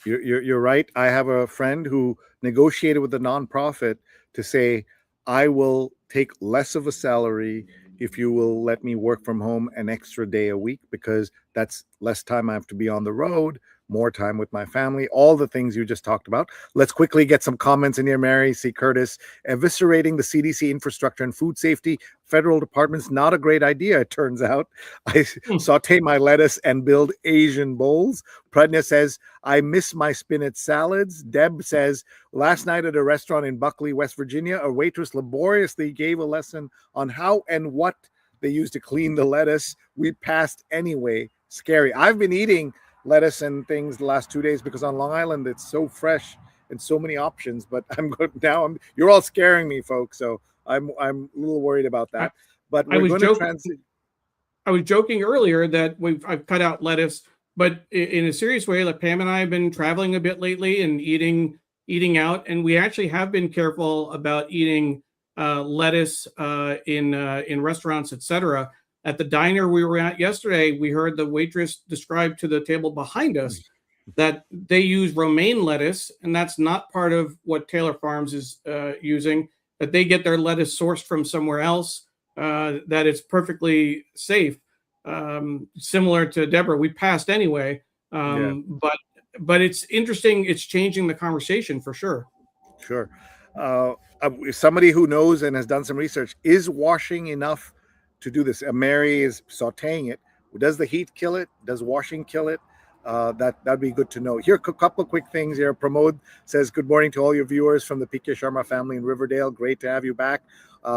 You're right. I have a friend who negotiated with a nonprofit to say, I will take less of a salary if you will let me work from home an extra day a week, because that's less time I have to be on the road, more time with my family, all the things you just talked about. Let's quickly get some comments in here. Mary C. Curtis, eviscerating the CDC infrastructure and food safety federal department's not a great idea, it turns out. I saute my lettuce and build Asian bowls. Pradnya says, I miss my spinach salads. Deb says, last night at a restaurant in Buckley, West Virginia, a waitress laboriously gave a lesson on how and what they used to clean the lettuce. We passed anyway. Scary. I've been eating lettuce and things the last 2 days because on Long Island it's so fresh and so many options. But I'm good now. You're all scaring me, folks. So I'm a little worried about that. But we're going to transition. I was joking earlier that I've cut out lettuce, but in a serious way, like Pam and I have been traveling a bit lately and eating out, and we actually have been careful about eating lettuce in restaurants, etc. At the diner we were at yesterday, we heard the waitress describe to the table behind us that they use romaine lettuce, and that's not part of what Taylor Farms is using, that they get their lettuce sourced from somewhere else, that it's perfectly safe. Similar to Deborah, we passed anyway, but it's interesting. It's changing the conversation for sure. Sure. Somebody who knows and has done some research, is washing enough to do this? Mary is sauteing it. Does the heat kill it? Does washing kill it? That'd be good to know. Here, a couple of quick things here. Pramod says, good morning to all your viewers from the PK Sharma family in Riverdale. Great to have you back.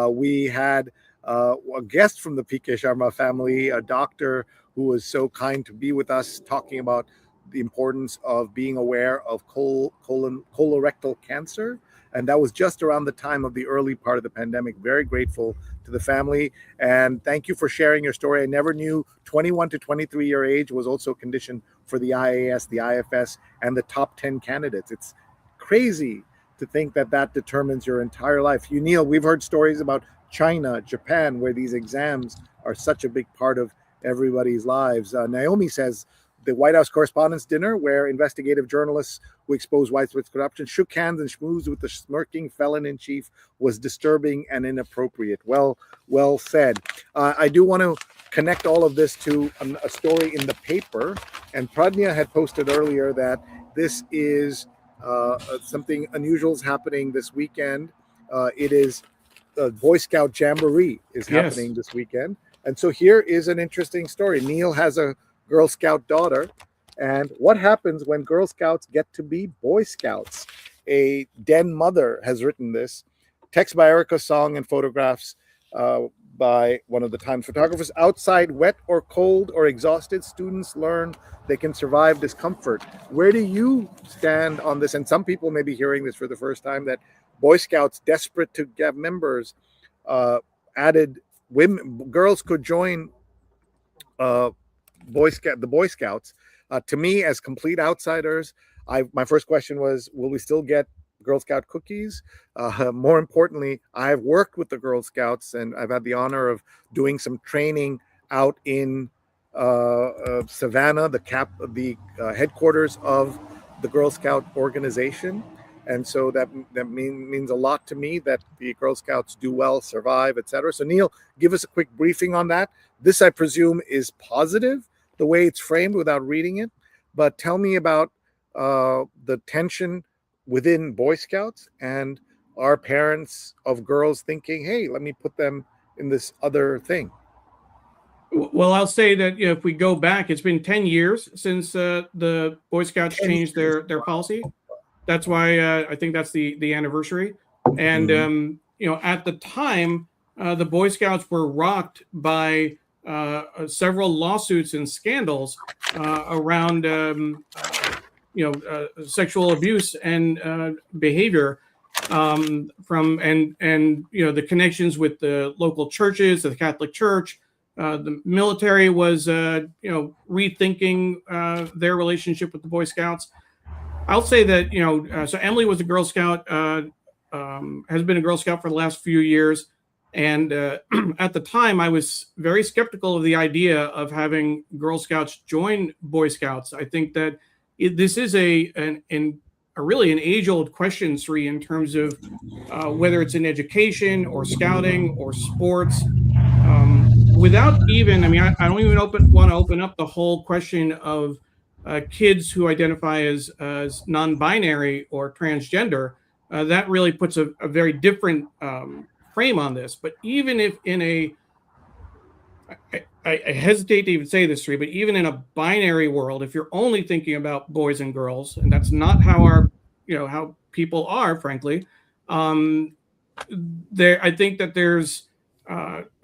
We had a guest from the PK Sharma family, a doctor who was so kind to be with us, talking about the importance of being aware of colorectal cancer. And that was just around the time of the early part of the pandemic. Very grateful to the family. And thank you for sharing your story. I never knew 21 to 23 year age was also a condition for the IAS, the IFS, and the top 10 candidates. It's crazy to think that that determines your entire life. Neil, we've heard stories about China, Japan, where these exams are such a big part of everybody's lives. Naomi says, the White House Correspondents' Dinner, where investigative journalists who exposed widespread corruption shook hands and schmoozed with the smirking felon-in-chief, was disturbing and inappropriate. Well said. I do want to connect all of this to a story in the paper. And Pradnya had posted earlier that this is something unusual is happening this weekend. It is the Boy Scout Jamboree is happening this weekend. And so here is an interesting story. Neil has a Girl Scout daughter, and what happens when Girl Scouts get to be Boy Scouts? A Den mother has written this. Text by Erica, song and photographs by one of the Times photographers. Outside, wet or cold or exhausted, students learn they can survive discomfort. Where do you stand on this? And some people may be hearing this for the first time, that Boy Scouts, desperate to get members, added girls could join the Boy Scouts. To me, as complete outsiders, my first question was, will we still get Girl Scout cookies? More importantly, I have worked with the Girl Scouts, and I've had the honor of doing some training out in Savannah, the headquarters of the Girl Scout organization. And so that means a lot to me that the Girl Scouts do well, survive, etc. So Neil, give us a quick briefing on that. This, I presume, is positive, the way it's framed without reading it. But tell me about the tension within Boy Scouts and our parents of girls thinking, hey, let me put them in this other thing. Well, Well, I'll say that if we go back, it's been 10 years since the Boy Scouts changed their policy. That's why I think that's the anniversary. And at the time, the Boy Scouts were rocked by several lawsuits and scandals around sexual abuse and behavior from the connections with the local churches, the Catholic Church. The military was rethinking their relationship with the Boy Scouts. I'll say that so Emily was a Girl Scout, has been a Girl Scout for the last few years, and at the time I was very skeptical of the idea of having Girl Scouts join Boy Scouts. I think that this is a really an age-old question, Sri, in terms of whether it's in education or scouting or sports. Without even, I don't even want to open up the whole question of kids who identify as non-binary or transgender. That really puts a very different frame on this. But even if in I hesitate to even say this, Sri, but even in a binary world, if you're only thinking about boys and girls, and that's not how how people are, frankly, I think that there's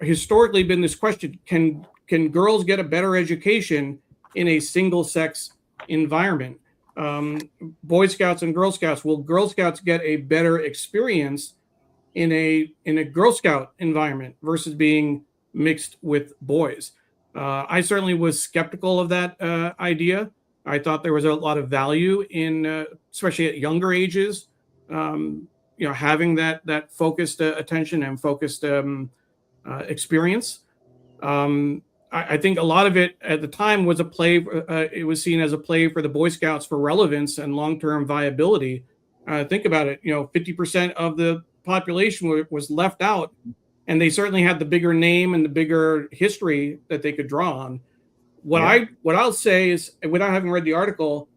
historically been this question: can girls get a better education in a single-sex environment? Boy Scouts and Girl Scouts, will Girl Scouts get a better experience in a Girl Scout environment versus being mixed with boys? I certainly was skeptical of that idea. I thought there was a lot of value in, especially at younger ages, having that focused attention and focused experience. I think a lot of it at the time was a play. It was seen as a play for the Boy Scouts for relevance and long-term viability. Think about it. 50% of the population was left out, and they certainly had the bigger name and the bigger history that they could draw on. What I'll say is, without having read the article,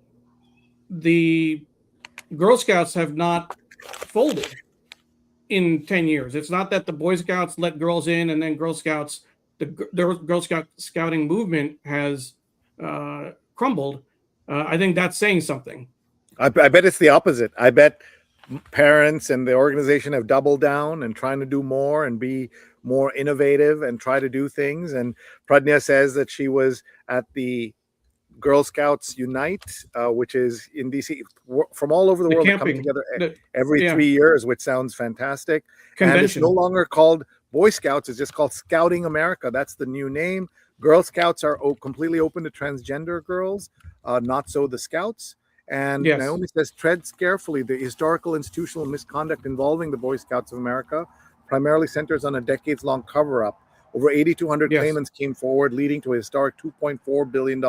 the Girl Scouts have not folded in 10 years. It's not that the Boy Scouts let girls in and then the Girl Scout scouting movement has crumbled. I think that's saying something. I bet it's the opposite. I bet parents and the organization have doubled down and trying to do more and be more innovative and try to do things. And Pradnya says that she was at the Girl Scouts Unite, which is in DC, from all over the world. They come together every 3 years, which sounds fantastic. Convention. And it's no longer called Boy Scouts, it's just called Scouting America. That's the new name. Girl Scouts are completely open to transgender girls, not so the Scouts. And Naomi says, tread carefully. The historical institutional misconduct involving the Boy Scouts of America primarily centers on a decades-long cover-up. Over 8,200 claimants came forward, leading to a historic $2.4 billion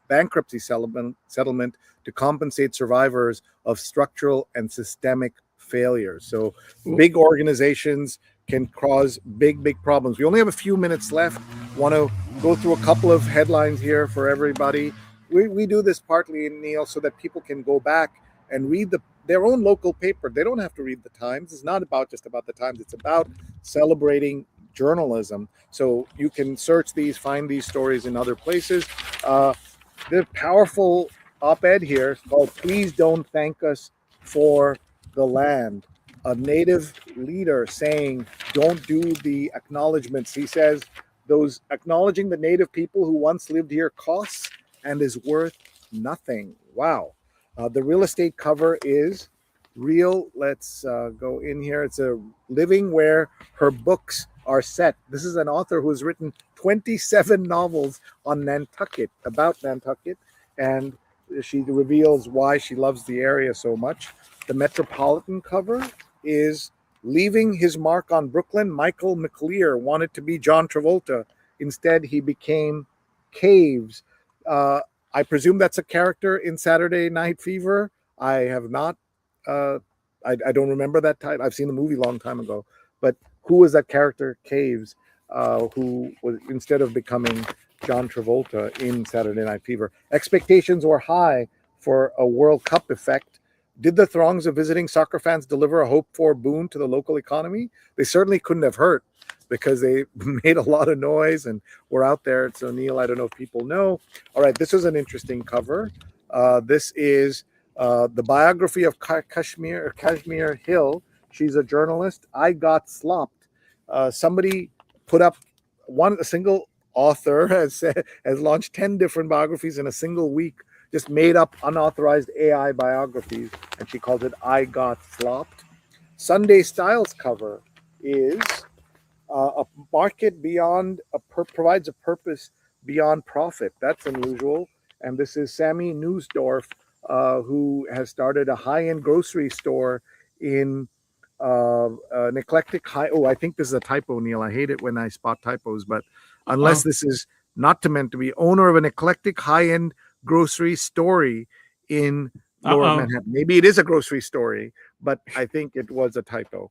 bankruptcy settlement to compensate survivors of structural and systemic failures. So big organizations can cause big problems. We only have a few minutes left. Want to go through a couple of headlines here for everybody. We do this partly, Neil, so that people can go back and read their own local paper. They don't have to read the Times. It's not just about the Times. It's about celebrating journalism. So you can search these, find these stories in other places. The powerful op-ed here called "Please Don't Thank Us for the Land." A native leader saying, don't do the acknowledgements. He says those acknowledging the native people who once lived here costs and is worth nothing. Wow. The real estate cover is real. Let's go in here. It's a living where her books are set. This is an author who has written 27 novels on Nantucket, about Nantucket, and she reveals why she loves the area so much. The Metropolitan cover is leaving his mark on Brooklyn. Michael McLear wanted to be John Travolta. Instead, he became Caves. I presume that's a character in Saturday Night Fever. I have not. I don't remember that title. I've seen the movie a long time ago. But who was that character, Caves, who was, instead of becoming John Travolta in Saturday Night Fever? Expectations were high for a World Cup effect. Did the throngs of visiting soccer fans deliver a hoped-for boon to the local economy? They certainly couldn't have hurt. because they made a lot of noise and were out there. So Neil, I don't know if people know. All right, this was an interesting cover. This is the biography of Kashmir Hill. She's a journalist. I Got Slopped. Somebody put up a single author has launched 10 different biographies in a single week, just made up unauthorized AI biographies, and she called it I Got Flopped. Sunday Styles cover is a market beyond provides a purpose beyond profit. That's unusual. And this is Sammy Newsdorf, who has started a high-end grocery store in an eclectic high. Oh, I think this is a typo, Neil. I hate it when I spot typos, but unless this is not meant to be, owner of an eclectic high-end grocery story in Lower Manhattan. Maybe it is a grocery story, but I think it was a typo.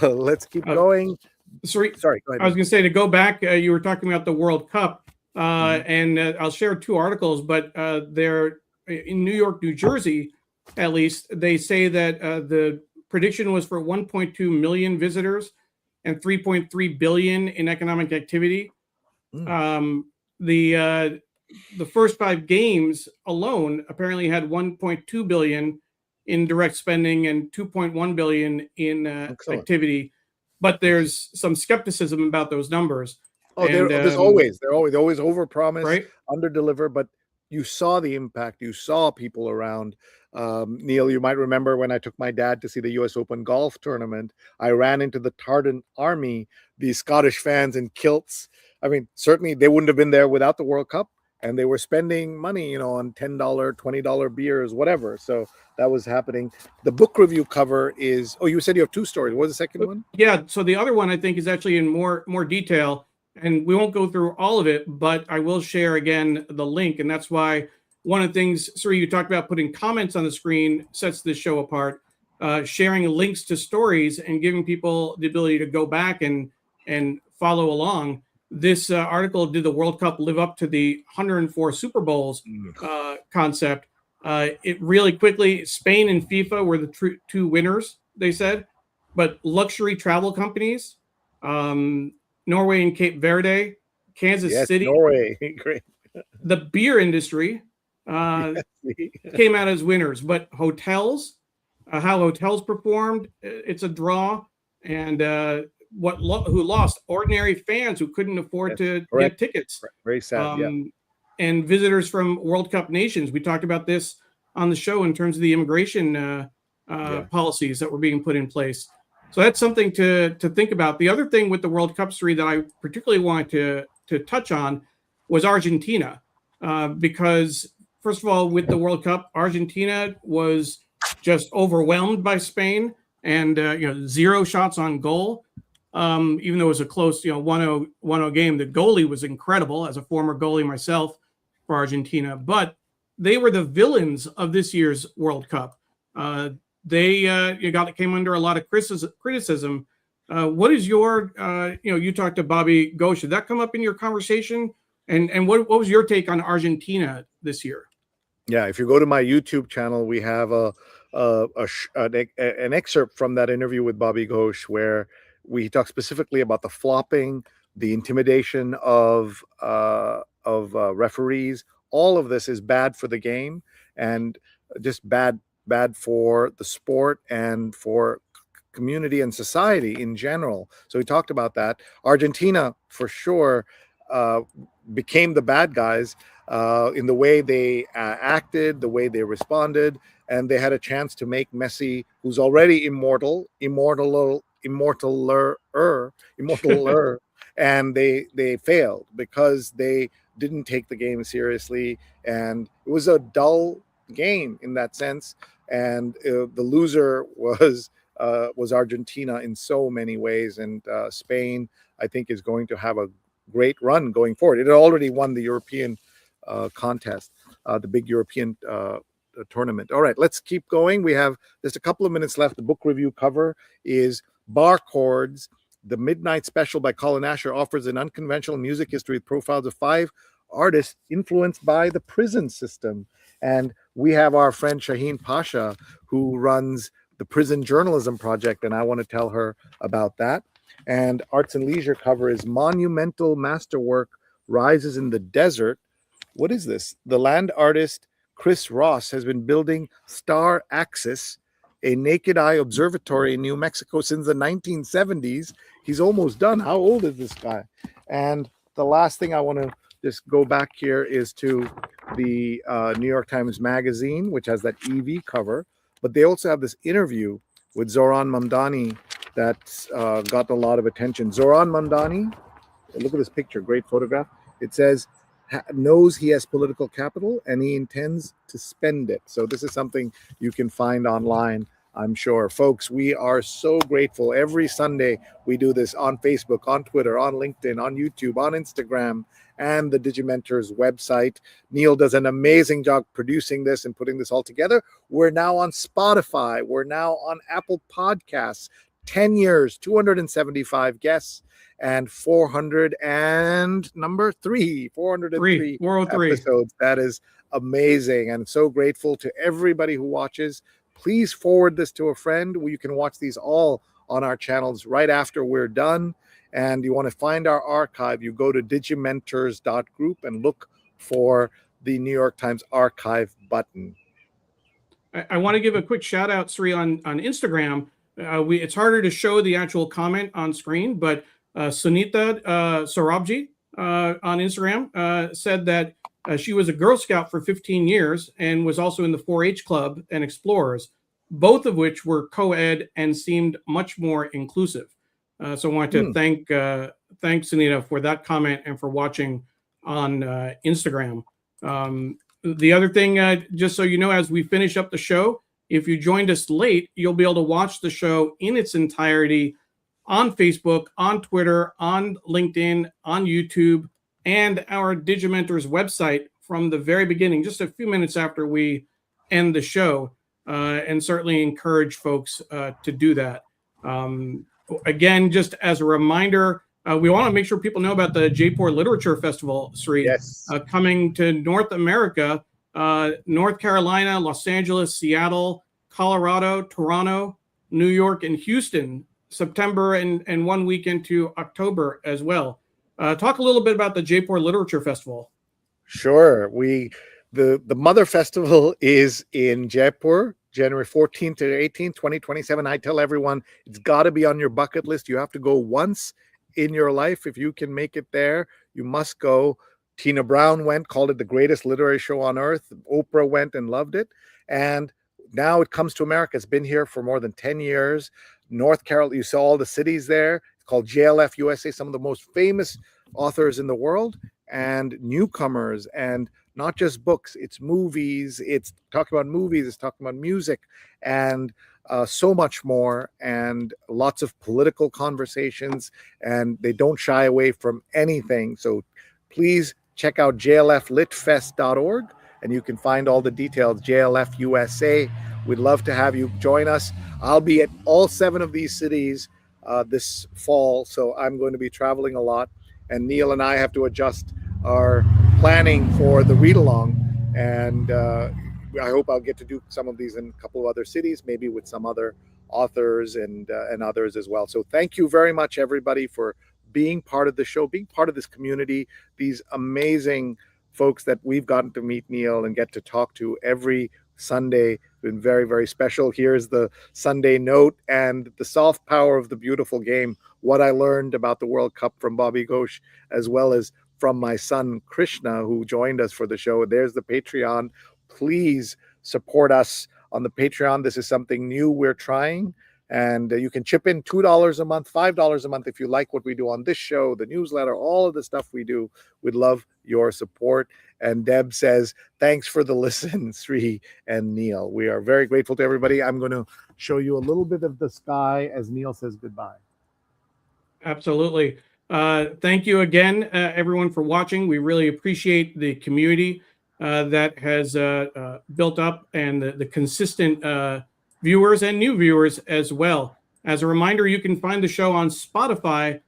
Let's keep going. Sorry, go ahead. I was going to say, to go back, you were talking about the World Cup, and I'll share two articles, but they're in New York, New Jersey, at least. They say that the prediction was for 1.2 million visitors and 3.3 billion in economic activity. The first 5 games alone apparently had 1.2 billion in direct spending and 2.1 billion in activity. But there's some skepticism about those numbers. Oh, there's always overpromise, right? Underdeliver. But you saw the impact. You saw people around. Neil, you might remember when I took my dad to see the U.S. Open golf tournament, I ran into the Tartan Army, these Scottish fans in kilts. I mean, certainly they wouldn't have been there without the World Cup, and they were spending money, on $10, $20 beers, whatever. So that was happening. The book review cover is, you said you have 2 stories. What was the second one? Yeah. So the other one I think is actually in more detail, and we won't go through all of it, but I will share again the link. And that's why one of the things, Sri, you talked about putting comments on the screen sets this show apart, sharing links to stories and giving people the ability to go back and follow along. This article, did the World Cup live up to the 104 Super Bowls concept? It really quickly, Spain and FIFA were the 2 winners, they said, but luxury travel companies, Norway and Cape Verde, Kansas City, Norway, great. The beer industry came out as winners, but hotels, how hotels performed, it's a draw, and who lost? Ordinary fans who couldn't afford to get tickets. Very sad. And visitors from World Cup nations. We talked about this on the show in terms of the immigration policies that were being put in place. So that's something to think about. The other thing with the World Cup story that I particularly wanted to touch on was Argentina, because first of all, with the World Cup, Argentina was just overwhelmed by Spain, and 0 shots on goal. Even though it was a close, 1-0 game, the goalie was incredible, as a former goalie myself for Argentina. But they were the villains of this year's World Cup. They came under a lot of criticism. What is your, you talked to Bobby Ghosh. Did that come up in your conversation? And what was your take on Argentina this year? Yeah, if you go to my YouTube channel, we have an excerpt from that interview with Bobby Ghosh where we talk specifically about the flopping, the intimidation of referees. All of this is bad for the game and just bad for the sport and for community and society in general. So we talked about that. Argentina, for sure, became the bad guys in the way they acted, the way they responded, and they had a chance to make Messi, who's already immortaler, and they failed because they didn't take the game seriously, and it was a dull game in that sense. And the loser was Argentina in so many ways, and Spain, I think, is going to have a great run going forward. It had already won the European contest, the big European tournament. All right, let's keep going. We have just a couple of minutes left. The book review cover is Bar Chords. The Midnight Special by Colin Asher offers an unconventional music history with profiles of 5 artists influenced by the prison system. And we have our friend Shaheen Pasha, who runs the Prison Journalism Project, and I want to tell her about that. And Arts and Leisure cover is Monumental Masterwork Rises in the Desert. What is this? The land artist Chris Ross has been building Star Axis, a naked eye observatory in New Mexico since the 1970s. He's almost done. How old is this guy? And the last thing I want to just go back here is to the New York Times Magazine, which has that EV cover. But they also have this interview with Zoran Mamdani that got a lot of attention. Zoran Mamdani, look at this picture, great photograph. It says, knows he has political capital and he intends to spend it. So this is something you can find online, I'm sure. Folks, we are so grateful. Every Sunday we do this on Facebook, on Twitter, on LinkedIn, on YouTube, on Instagram, and the Digimentors website. Neil does an amazing job producing this and putting this all together. We're now on Spotify. We're now on Apple Podcasts. 10 years, 275 guests, and 403 episodes. That is amazing, and so grateful to everybody who watches. Please forward this to a friend. You can watch these all on our channels right after we're done. And you want to find our archive, you go to digimentors.group and look for the New York Times archive button. I want to give a quick shout out, Sri, on Instagram. It's harder to show the actual comment on screen, but Sunita Sarabji on Instagram said that she was a Girl Scout for 15 years and was also in the 4-H Club and Explorers, both of which were co-ed and seemed much more inclusive. So I want to thank Sunita for that comment and for watching on Instagram. The other thing, just so you know, as we finish up the show, if you joined us late, you'll be able to watch the show in its entirety on Facebook, on Twitter, on LinkedIn, on YouTube, and our Digimentors website from the very beginning, just a few minutes after we end the show, and certainly encourage folks to do that. Again, just as a reminder, we want to make sure people know about the Jaipur Literature Festival, Sri, yes. Coming to North America. North Carolina, Los Angeles, Seattle, Colorado, Toronto, New York, and Houston, September and 1 week into October as well. Talk a little bit about the Jaipur Literature Festival. Sure. The Mother Festival is in Jaipur, January 14th to 18th, 2027. I tell everyone it's got to be on your bucket list. You have to go once in your life. If you can make it there, you must go. Tina Brown went, called it the greatest literary show on earth. Oprah went and loved it. And now it comes to America. It's been here for more than 10 years. North Carolina, you saw all the cities there. It's called JLF USA, some of the most famous authors in the world and newcomers, and not just books, it's movies. It's talking about movies, it's talking about music, and so much more, and lots of political conversations, and they don't shy away from anything. So please check out jlflitfest.org and you can find all the details. JLF USA. We'd love to have you join us. I'll be at all 7 of these cities this fall, so I'm going to be traveling a lot, and Neil and I have to adjust our planning for the read along, and I hope I'll get to do some of these in a couple of other cities, maybe with some other authors and others as well. So thank you very much, everybody, for being part of the show, being part of this community, these amazing folks that we've gotten to meet, Neil, and get to talk to every Sunday. Been very, very special. Here's the Sunday note and the soft power of the beautiful game, what I learned about the World Cup from Bobby Ghosh, as well as from my son Krishna, who joined us for the show. There's the Patreon. Please support us on the Patreon. This is something new we're trying, and you can chip in $2 a month, $5 a month if you like what we do on this show, the newsletter, all of the stuff we do. We'd love your support. And Deb says, thanks for the listen, Sri and Neil. We are very grateful to everybody. I'm going to show you a little bit of the sky as Neil says goodbye. Absolutely. Thank you again, everyone, for watching. We really appreciate the community that has built up, and the consistent viewers and new viewers as well. As a reminder, you can find the show on Spotify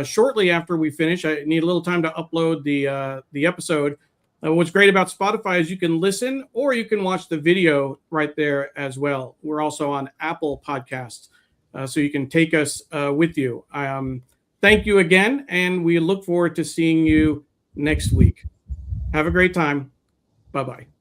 shortly after we finish. I need a little time to upload the episode. What's great about Spotify is you can listen or you can watch the video right there as well. We're also on Apple Podcasts. so you can take us with you. Thank you again, and we look forward to seeing you next week. Have a great time. Bye-bye.